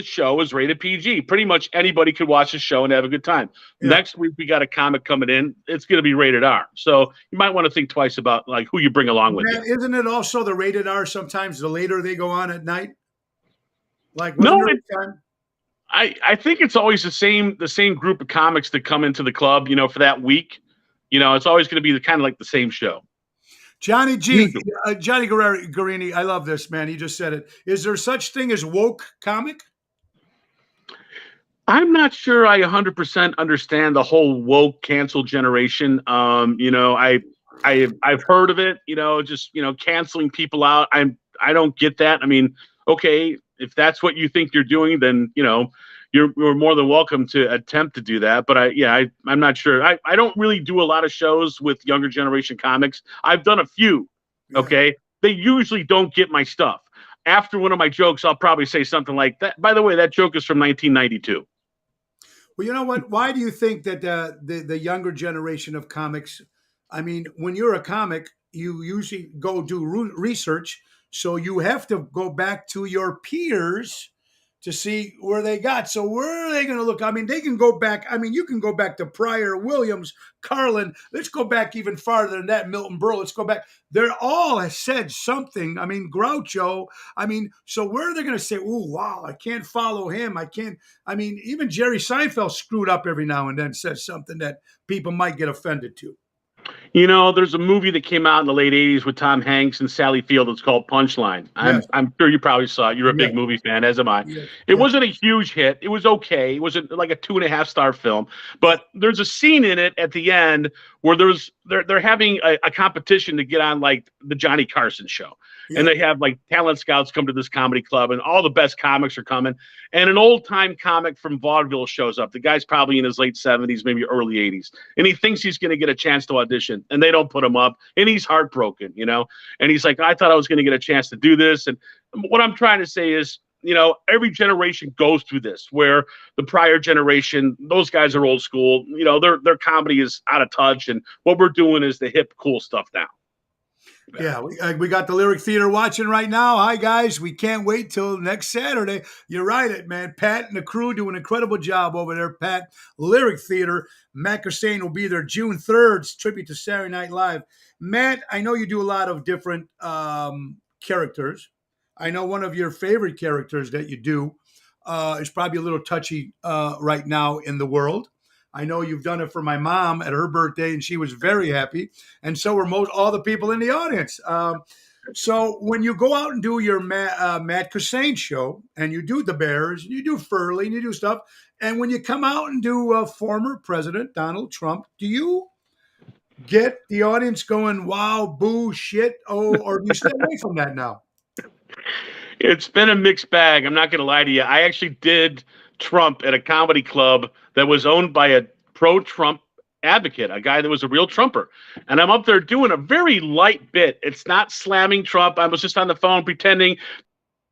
show is rated PG. Pretty much anybody could watch the show and have a good time. Yeah. Next week we got a comic coming in. It's going to be rated R. So you might want to think twice about like who you bring along with you. Isn't it also the rated R sometimes the later they go on at night? Like no. I think it's always the same group of comics that come into the club, for that week. It's always going to be kind of like the same show. Johnny G, Johnny Guarini, I love this, man. He just said it. Is there such thing as woke comic? I'm not sure I 100% understand the whole woke cancel generation. I've heard of it, just, canceling people out. I don't get that. I mean, okay, if that's what you think you're doing, then, you're more than welcome to attempt to do that. But I'm not sure. I don't really do a lot of shows with younger generation comics. I've done a few. Okay. They usually don't get my stuff. After one of my jokes, I'll probably say something like that. By the way, that joke is from 1992. Well, you know what? Why do you think that the younger generation of comics, I mean, when you're a comic, you usually go do research. So you have to go back to your peers to see where they got. So where are they going to look? I mean, they can go back. I mean, you can go back to Pryor, Williams, Carlin. Let's go back even farther than that, Milton Berle. Let's go back. They're all said something. I mean, Groucho. I mean, so where are they going to say, oh, wow, I can't follow him. I mean, even Jerry Seinfeld screwed up every now and then, says something that people might get offended to. There's a movie that came out in the late 80s with Tom Hanks and Sally Field. It's called Punchline. Yes. I'm sure you probably saw it. You're a big movie fan, as am I. Yes. It wasn't a huge hit. It was okay. It wasn't like a 2.5-star film. But there's a scene in it at the end where they're having a competition to get on like the Johnny Carson show. Yeah. And they have like talent scouts come to this comedy club and all the best comics are coming. And an old time comic from vaudeville shows up. The guy's probably in his late 70s, maybe early 80s. And he thinks he's going to get a chance to audition and they don't put him up and he's heartbroken, and he's like, I thought I was going to get a chance to do this. And what I'm trying to say is, every generation goes through this where the prior generation, those guys are old school, their comedy is out of touch. And what we're doing is the hip, cool stuff now. Yeah, we got the Lyric Theater watching right now. Hi, guys. We can't wait till next Saturday. You're right, man. Pat and the crew do an incredible job over there, Pat. Lyric Theater. Matt Kosane will be there June 3rd. Tribute to Saturday Night Live. Matt, I know you do a lot of different characters. I know one of your favorite characters that you do is probably a little touchy right now in the world. I know you've done it for my mom at her birthday, and she was very happy. And so were all the people in the audience. So when you go out and do your Matt Cassane show, and you do the Bears, and you do Furley, and you do stuff, and when you come out and do former President Donald Trump, do you get the audience going, wow, boo, shit, oh, or do you stay away from that now? It's been a mixed bag. I'm not going to lie to you. I actually did Trump at a comedy club that was owned by a pro-Trump advocate, a guy that was a real Trumper. And I'm up there doing a very light bit. It's not slamming Trump. I was just on the phone pretending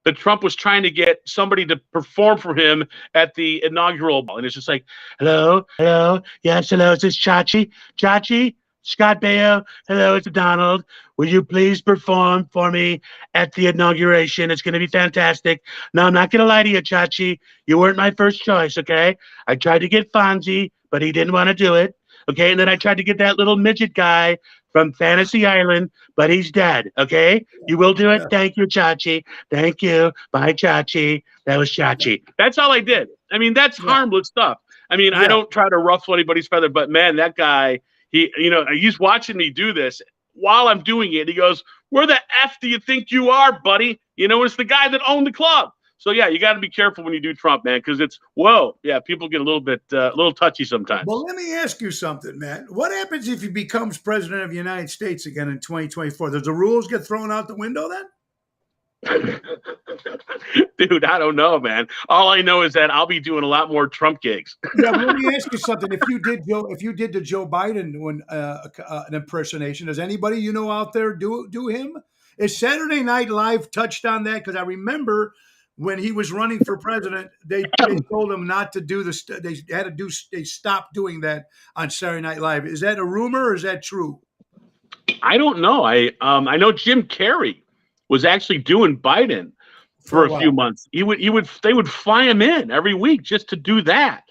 that Trump was trying to get somebody to perform for him at the inaugural ball. And it's just like, hello, hello, yes, hello, is this Chachi? Chachi? Scott Baio, hello, it's Donald. Will you please perform for me at the inauguration? It's going to be fantastic. No, I'm not going to lie to you, Chachi. You weren't my first choice, okay? I tried to get Fonzie, but he didn't want to do it, okay? And then I tried to get that little midget guy from Fantasy Island, but he's dead, okay? You will do it? Thank you, Chachi. Thank you. Bye, Chachi. That was Chachi. That's all I did. I mean, that's harmless stuff. I mean, I don't try to ruffle anybody's feather, but man, that guy, he's watching me do this while I'm doing it. He goes, where the F do you think you are, buddy? It's the guy that owned the club. So, yeah, you got to be careful when you do Trump, man, because people get a little bit touchy sometimes. Well, let me ask you something, Matt. What happens if he becomes president of the United States again in 2024? Does the rules get thrown out the window then? Dude, I don't know, man. All I know is that I'll be doing a lot more Trump gigs. Yeah, but let me ask you something. If you did the Joe Biden an impersonation, does anybody out there do him? Is Saturday Night Live touched on that? Because I remember when he was running for president, they told him not to do they stopped doing that on Saturday Night Live. Is that a rumor or is that true? I don't know. I know Jim Carrey was actually doing Biden for a few months. They would fly him in every week just to do that.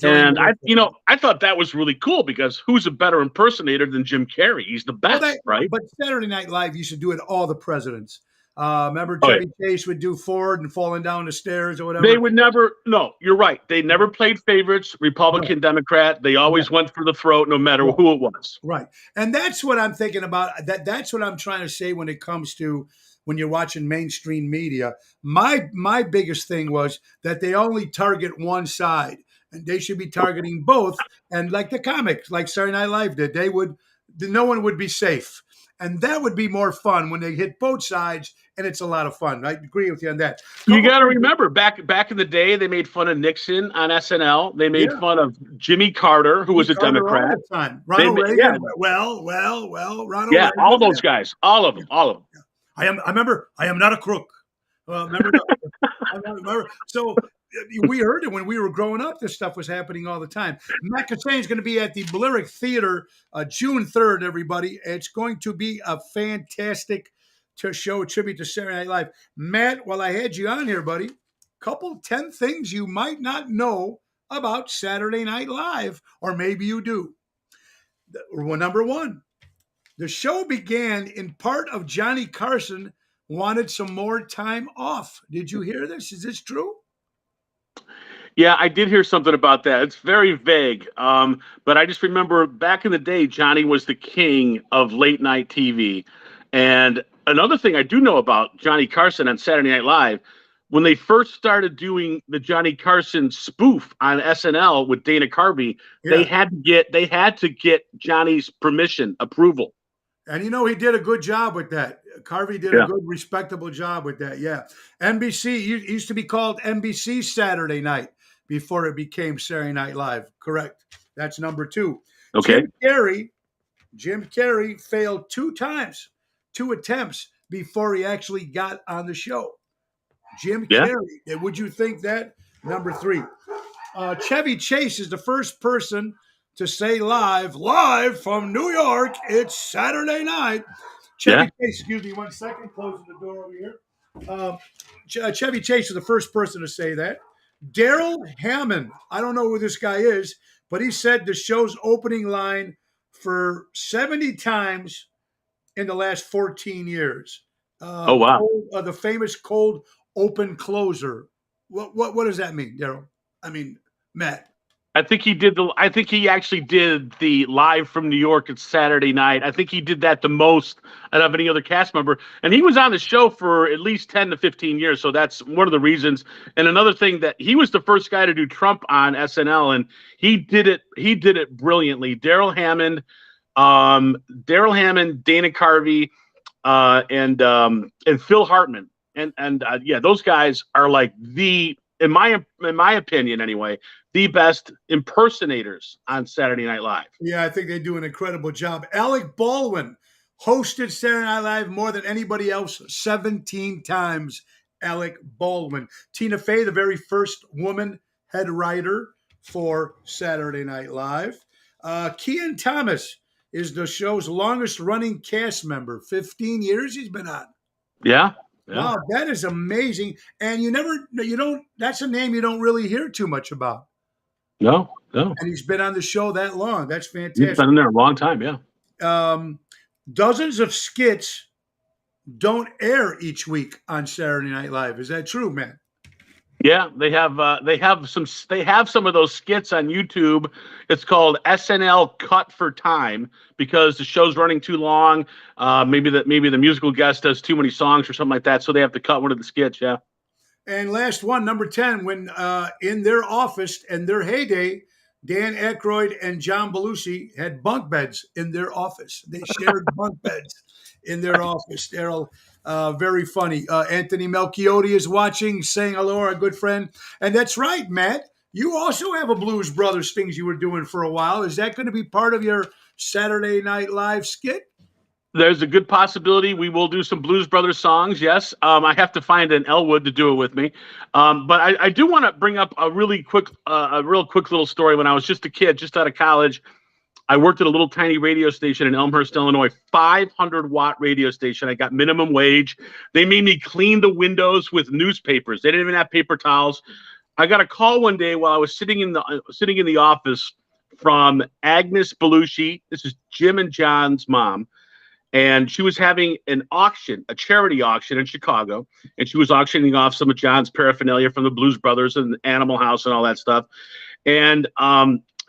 And I thought that was really cool because who's a better impersonator than Jim Carrey? He's the best, right? But Saturday Night Live used to do it all the presidents. Remember Chevy Chase would do Ford and falling down the stairs or whatever? They would never. No, you're right. They never played favorites, Republican, Democrat. They always went for the throat no matter who it was. Right. And that's what I'm thinking about. That's what I'm trying to say when it comes to when you're watching mainstream media. My biggest thing was that they only target one side and they should be targeting both. And like the comics, like Saturday Night Live did, no one would be safe. And that would be more fun when they hit both sides, and it's a lot of fun. I agree with you on that. You got to remember, back in the day, they made fun of Nixon on SNL. They made fun of Jimmy Carter, who was a Democrat. All the time. Ronald Reagan. Well, Ronald Reagan. All those guys. All of them. I remember, I am not a crook. Remember? So we heard it when we were growing up. This stuff was happening all the time. Matt Cassane is going to be at the Balearic Theater June 3rd, everybody. It's going to be a fantastic show, tribute to Saturday Night Live. Matt, while I had you on here, buddy, 10 things you might not know about Saturday Night Live, or maybe you do. Number one, the show began in part of Johnny Carson wanted some more time off. Did you hear this? Is this true? Yeah, I did hear something about that. It's very vague. But I just remember back in the day, Johnny was the king of late night TV. And another thing I do know about Johnny Carson on Saturday Night Live, when they first started doing the Johnny Carson spoof on SNL with Dana Carvey, they had to get Johnny's approval. And he did a good job with that. Carvey did a good, respectable job with that. Yeah. NBC used to be called NBC Saturday Night before it became Saturday Night Live. Correct. That's number two. Okay. Jim Carrey failed 2 attempts before he actually got on the show. Jim Carrey. Would you think that? Number 3. Chevy Chase is the first person to say live from New York, it's Saturday night. Chevy Chase, excuse me 1 second, closing the door over here. Chevy Chase is the first person to say that. Darrell Hammond, I don't know who this guy is, but he said the show's opening line for 70 times in the last 14 years. Oh, wow. The famous cold open closer. What does that mean, Darrell? I mean, Matt. I think he did the. I think he actually did the live from New York at Saturday night. I think he did that the most out of any other cast member, and he was on the show for at least 10 to 15 years. So that's one of the reasons. And another thing that he was the first guy to do Trump on SNL, and he did it. He did it brilliantly. Daryl Hammond, Dana Carvey, and Phil Hartman, and yeah, those guys are like in my opinion anyway, the best impersonators on Saturday Night Live. Yeah, I think they do an incredible job. Alec Baldwin hosted Saturday Night Live more than anybody else, 17 times. Alec Baldwin. Tina Fey, the very first woman head writer for Saturday Night Live. Kean Thomas is the show's longest running cast member. 15 years he's been on. Yeah. Wow, that is amazing. And that's a name you don't really hear too much about. No. And he's been on the show that long. That's fantastic. He's been in there a long time, yeah. Dozens of skits don't air each week on Saturday Night Live. Is that true, man? Yeah, they have some of those skits on YouTube. It's called SNL Cut for Time because the show's running too long. Maybe the musical guest does too many songs or something like that, so they have to cut one of the skits. Yeah. And last one, number 10, when in their office and their heyday, Dan Aykroyd and John Belushi had bunk beds in their office. They shared bunk beds in their office. Daryl, very funny. Anthony Melchiotti is watching, saying hello, our good friend. And that's right, Matt. You also have a Blues Brothers things you were doing for a while. Is that going to be part of your Saturday Night Live skit? There's a good possibility we will do some Blues Brothers songs. Yes, I have to find an Elwood to do it with me. But I do want to bring up a real quick little story. When I was just a kid, just out of college, I worked at a little tiny radio station in Elmhurst, Illinois, 500-watt radio station. I got minimum wage. They made me clean the windows with newspapers. They didn't even have paper towels. I got a call one day while I was sitting in the office from Agnes Belushi. This is Jim and John's mom. And she was having an auction, a charity auction in Chicago. And she was auctioning off some of John's paraphernalia from the Blues Brothers and Animal House and all that stuff. And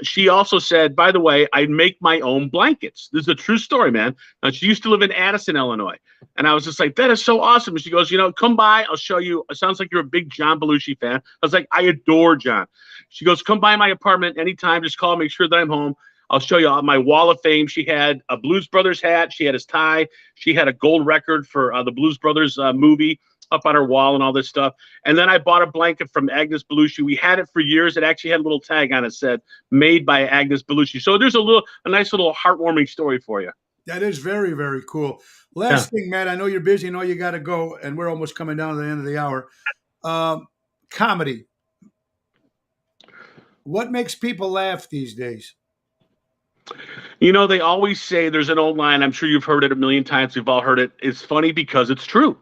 she also said, by the way, I make my own blankets. This is a true story, man. Now, she used to live in Addison, Illinois. And I was just like, that is so awesome. And she goes, come by. I'll show you. It sounds like you're a big John Belushi fan. I was like, I adore John. She goes, come by my apartment anytime. Just call, make sure that I'm home. I'll show you my wall of fame. She had a Blues Brothers hat. She had his tie. She had a gold record for the Blues Brothers movie up on her wall and all this stuff. And then I bought a blanket from Agnes Belushi. We had it for years. It actually had a little tag on it that said, made by Agnes Belushi. So there's a nice little heartwarming story for you. That is very, very cool. Last thing, Matt, I know you're busy. I know you got to go, and we're almost coming down to the end of the hour. Comedy. What makes people laugh these days? They always say, there's an old line, I'm sure you've heard it a million times, we've all heard it, it's funny because it's true.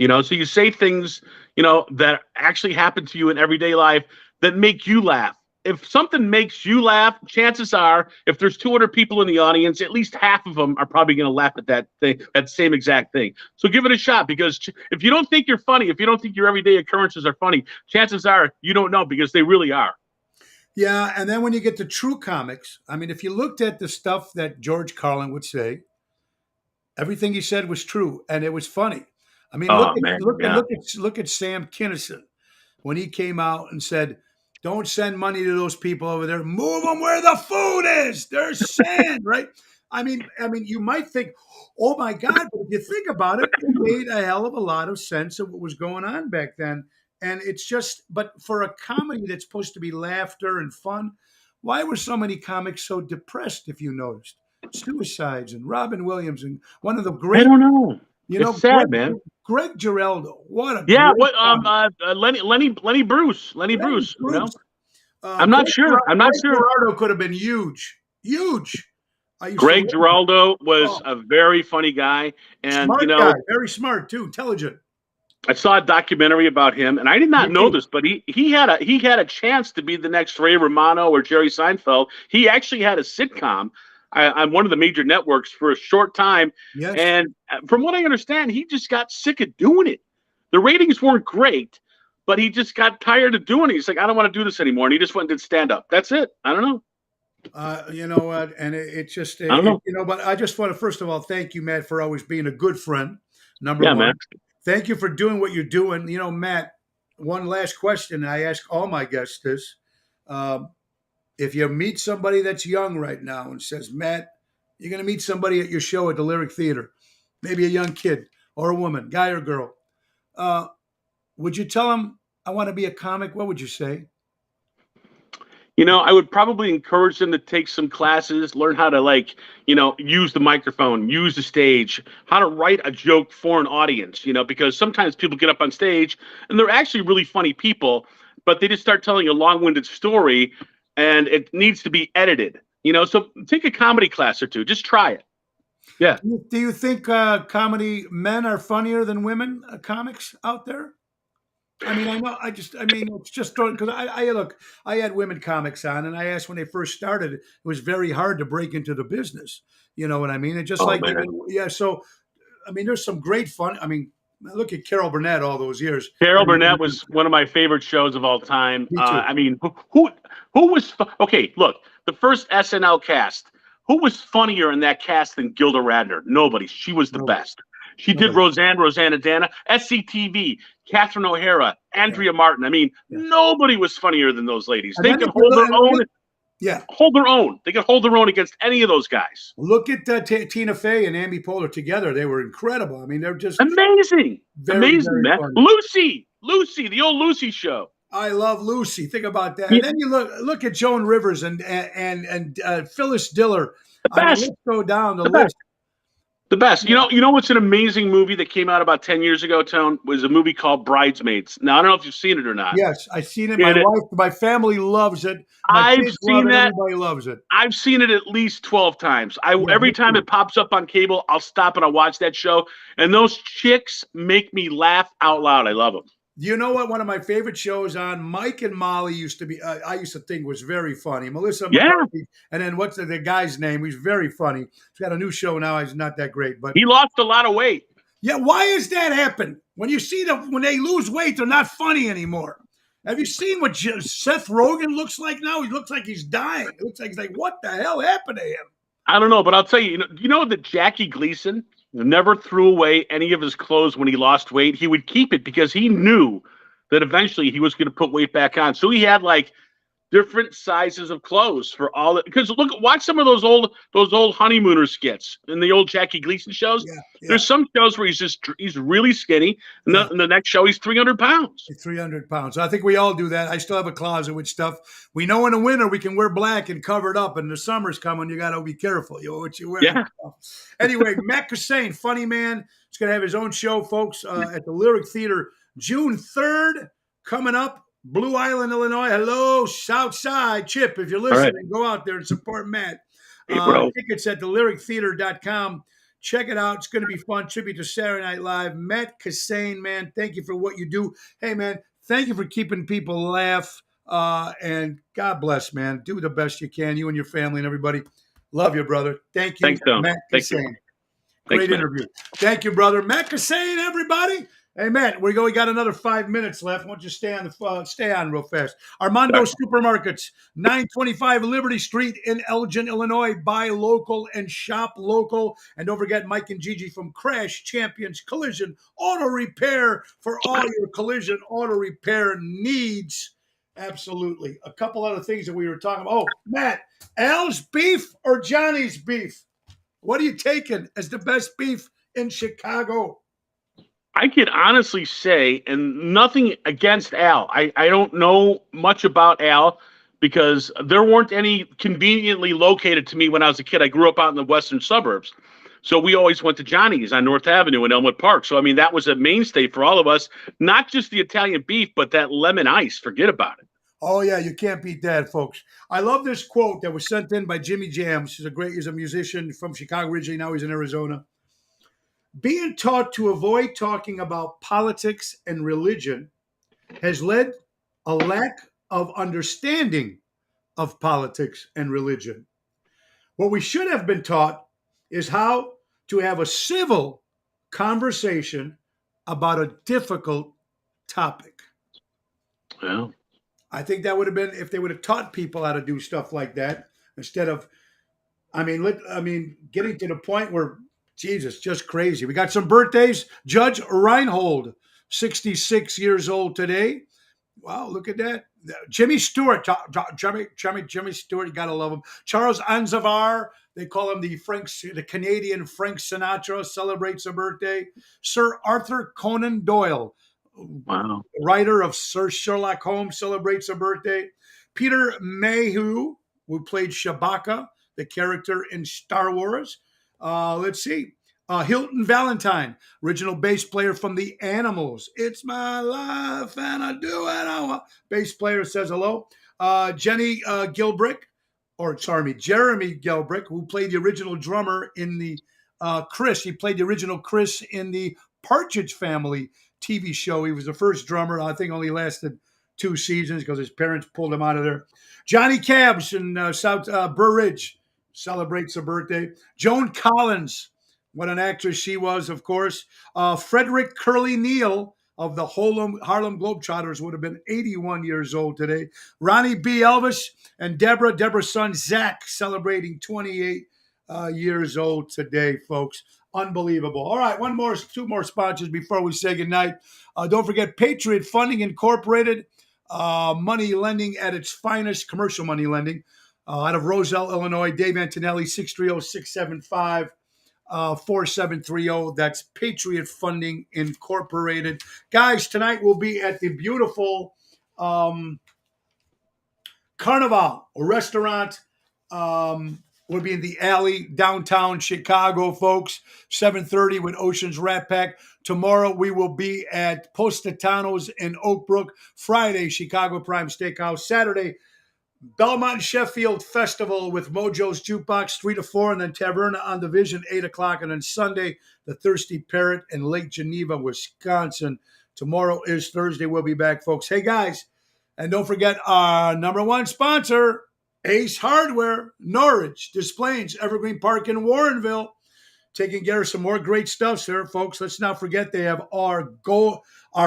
So you say things, that actually happen to you in everyday life that make you laugh. If something makes you laugh, chances are, if there's 200 people in the audience, at least half of them are probably going to laugh at that thing, that same exact thing. So give it a shot, because if you don't think you're funny, if you don't think your everyday occurrences are funny, chances are you don't know, because they really are. Yeah, and then when you get to true comics, I mean, if you looked at the stuff that George Carlin would say, everything he said was true, and it was funny. I mean, look at Sam Kinison when he came out and said, "Don't send money to those people over there. Move them where the food is. There's sand," right? I mean, you might think, "Oh my God!" But if you think about it, it made a hell of a lot of sense of what was going on back then. And it's just, but for a comedy that's supposed to be laughter and fun, why were so many comics so depressed, if you noticed? Suicides and Robin Williams and one of the great. I don't know. It's sad, man. Greg Giraldo. What a Lenny Bruce. Lenny Bruce. I'm not sure. Giraldo could have been huge. Greg Giraldo was a very funny guy, and smart guy, very smart too, intelligent. I saw a documentary about him, and I did not know this, but he had a chance to be the next Ray Romano or Jerry Seinfeld. He actually had a sitcom on one of the major networks for a short time. Yes. And from what I understand, he just got sick of doing it. The ratings weren't great, but he just got tired of doing it. He's like, I don't want to do this anymore. And he just went and did stand up. That's it. I don't know. You know what? And it's just, I don't know. but I just want to, first of all, thank you, Matt, for always being a good friend. Number Yeah, one. man. Thank you for doing what you're doing. You know, Matt, one last question. I ask all my guests this. If you meet somebody that's young right now and says, Matt, you're going to meet somebody at your show at the Lyric Theater, maybe a young kid or a woman, guy or girl. Would you tell them, I want to be a comic? What would you say? You know, I would probably encourage them to take some classes, learn how to use the microphone, use the stage, how to write a joke for an audience, because sometimes people get up on stage and they're actually really funny people, but they just start telling a long-winded story and it needs to be edited, so take a comedy class or two, just try it. Yeah. Do you think comedy men are funnier than women comics out there? I mean, I know. It's just because I had women comics on, and I asked when they first started. It was very hard to break into the business. You know what I mean? And just yeah. So, there's some great fun. I mean, look at Carol Burnett all those years. Carol Burnett was one of my favorite shows of all time. Me too. Who was okay? Look, the first SNL cast. Who was funnier in that cast than Gilda Radner? Nobody. She was the best. She did Roseanne, SCTV, Catherine O'Hara, Andrea Martin. Nobody was funnier than those ladies. They could hold their own. Yeah. Hold their own. They could hold their own against any of those guys. Look at Tina Fey and Amy Poehler together. They were incredible. I mean, they're just amazing. Very, amazing, man. Funny. Lucy, the old Lucy show. I love Lucy. Think about that. Yeah. And then you look at Joan Rivers and Phyllis Diller. The best. Let's go down the list. The best. You know what's an amazing movie that came out about 10 years ago, Tone, was a movie called Bridesmaids. Now, I don't know if you've seen it or not. Yes, I've seen it. My family loves it. I've seen that. Everybody loves it. I've seen it at least 12 times. Every time it pops up on cable, I'll stop and I'll watch that show. And those chicks make me laugh out loud. I love them. You know what? One of my favorite shows on Mike and Molly used to be. I used to think was very funny. Melissa McCarthy, and then what's the guy's name? He's very funny. He's got a new show now. He's not that great, but he lost a lot of weight. Yeah, why is that happen? When you see when they lose weight, they're not funny anymore. Have you seen what Seth Rogen looks like now? He looks like he's dying. It looks like he's like, what the hell happened to him? I don't know, but I'll tell you. You know that Jackie Gleason never threw away any of his clothes when he lost weight. He would keep it because he knew that eventually he was going to put weight back on. So he had different sizes of clothes for all. Because watch some of those old honeymooner skits in the old Jackie Gleason shows. Yeah. There's some shows where he's really skinny, and in the next show he's 300 pounds. 300 pounds. I think we all do that. I still have a closet with stuff. We know in the winter we can wear black and cover it up, and the summer's coming. You got to be careful. You know what you wear. Yeah. Anyway, Matt Cassane, funny man. He's going to have his own show, folks, at the Lyric Theater, June 3rd, coming up. Blue Island, Illinois. Hello, Southside. Chip, if you're listening, Go out there and support Matt. Tickets at thelyrictheater.com. Check it out. It's going to be fun. Tribute to Saturday Night Live. Matt Cassane, man, thank you for what you do. Hey, man, thank you for keeping people laugh. And God bless, man. Do the best you can, you and your family and everybody. Love you, brother. Thank you, Thanks, Tom. Matt Cassane. Great interview. Thank you, brother. Matt Cassane, everybody. Hey, Matt, we got another 5 minutes left. Why don't you stay on real fast? Armando Supermarkets, 925 Liberty Street in Elgin, Illinois. Buy local and shop local. And don't forget Mike and Gigi from Crash Champions Collision Auto Repair for all your collision auto repair needs. Absolutely. A couple other things that we were talking about. Oh, Matt, Al's beef or Johnny's beef? What are you taking as the best beef in Chicago? I could honestly say, and nothing against Al. I don't know much about Al because there weren't any conveniently located to me when I was a kid. I grew up out in the western suburbs. So we always went to Johnny's on North Avenue in Elmwood Park. So, that was a mainstay for all of us, not just the Italian beef, but that lemon ice. Forget about it. Oh, yeah, you can't beat that, folks. I love this quote that was sent in by Jimmy Jams. He's a musician from Chicago originally. Now he's in Arizona. Being taught to avoid talking about politics and religion has led a lack of understanding of politics and religion. What we should have been taught is how to have a civil conversation about a difficult topic. Yeah. I think that would have been if they would have taught people how to do stuff like that instead of, getting to the point where Jesus, just crazy. We got some birthdays. Judge Reinhold, 66 years old today. Wow, look at that. Jimmy Stewart, Jimmy Stewart, you gotta love him. Charles Anzavar, they call him the Canadian Frank Sinatra, celebrates a birthday. Sir Arthur Conan Doyle, Wow. writer of Sir Sherlock Holmes, celebrates a birthday. Peter Mayhew, who played Chewbacca, the character in Star Wars. Let's see. Hilton Valentine, original bass player from the Animals. It's my life and I do what I want. Bass player says hello. Jeremy Gilbrick, who played the original drummer in the Chris. He played the original Chris in the Partridge Family TV show. He was the first drummer. I think only lasted 2 seasons because his parents pulled him out of there. Johnny Cabs in South Burr Ridge celebrates a birthday. Joan Collins, what an actress she was, of course. Frederick Curly Neal of the Harlem Globetrotters would have been 81 years old today. Ronnie B. Elvis and Deborah's son Zach, celebrating 28 years old today, folks. Unbelievable. All right, two more sponsors before we say goodnight. Don't forget Patriot Funding Incorporated, money lending at its finest, commercial money lending, out of Roselle, Illinois. Dave Antonelli, 630-675-4730. That's Patriot Funding Incorporated. Guys, tonight we'll be at the beautiful Carnival restaurant. We'll be in the Alley, downtown Chicago, folks. 7:30 with Ocean's Rat Pack. Tomorrow we will be at Positano's in Oak Brook. Friday, Chicago Prime Steakhouse. Saturday, Belmont Sheffield Festival with Mojo's Jukebox, 3 to 4, and then Taverna on the Vision, 8 o'clock. And then Sunday, the Thirsty Parrot in Lake Geneva, Wisconsin. Tomorrow is Thursday. We'll be back, folks. Hey, guys, and don't forget our number one sponsor, Ace Hardware, Norridge, Des Plaines, Evergreen Park in Warrenville. Taking care of some more great stuff here, folks. Let's not forget they have our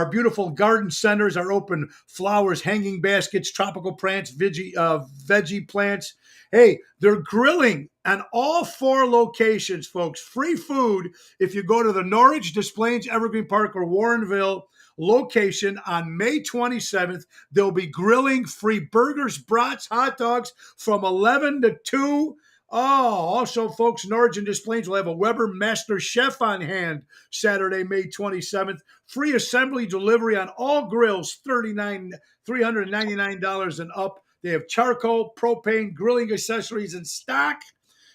beautiful garden centers, our open flowers, hanging baskets, tropical plants, veggie plants. Hey, they're grilling at all 4 locations, folks. Free food if you go to the Norridge, Des Plaines, Evergreen Park, or Warrenville location on May 27th. They'll be grilling, free burgers, brats, hot dogs from 11 to 2. Also, folks, Norridge and Des Plaines will have a Weber Master Chef on hand Saturday, May 27th. Free assembly delivery on all grills, $399 and up. They have charcoal, propane, grilling accessories in stock.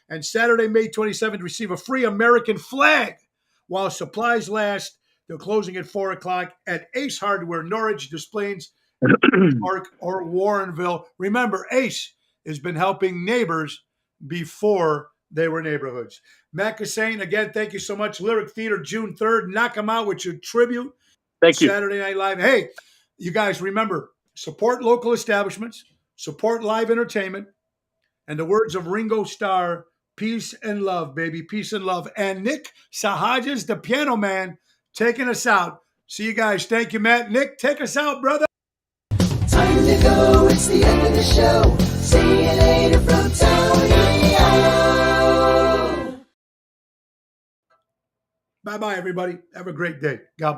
And Saturday, May 27th, receive a free American flag while supplies last. They're closing at 4 o'clock at Ace Hardware, Norridge, Des Plaines, Park, or Warrenville. Remember, Ace has been helping neighbors before they were neighborhoods. Matt Cassane, again, thank you so much. Lyric Theater, June 3rd. Knock them out with your tribute. Thank you. Saturday Night Live. Hey, you guys, remember, support local establishments, support live entertainment, and the words of Ringo Starr, peace and love, baby, peace and love. And Nick Sahajas, the piano man, taking us out. See you guys. Thank you, Matt. Nick, take us out, brother. Time to go, it's the end of the show. See you later from Tony O. Bye-bye, everybody. Have a great day. God bless.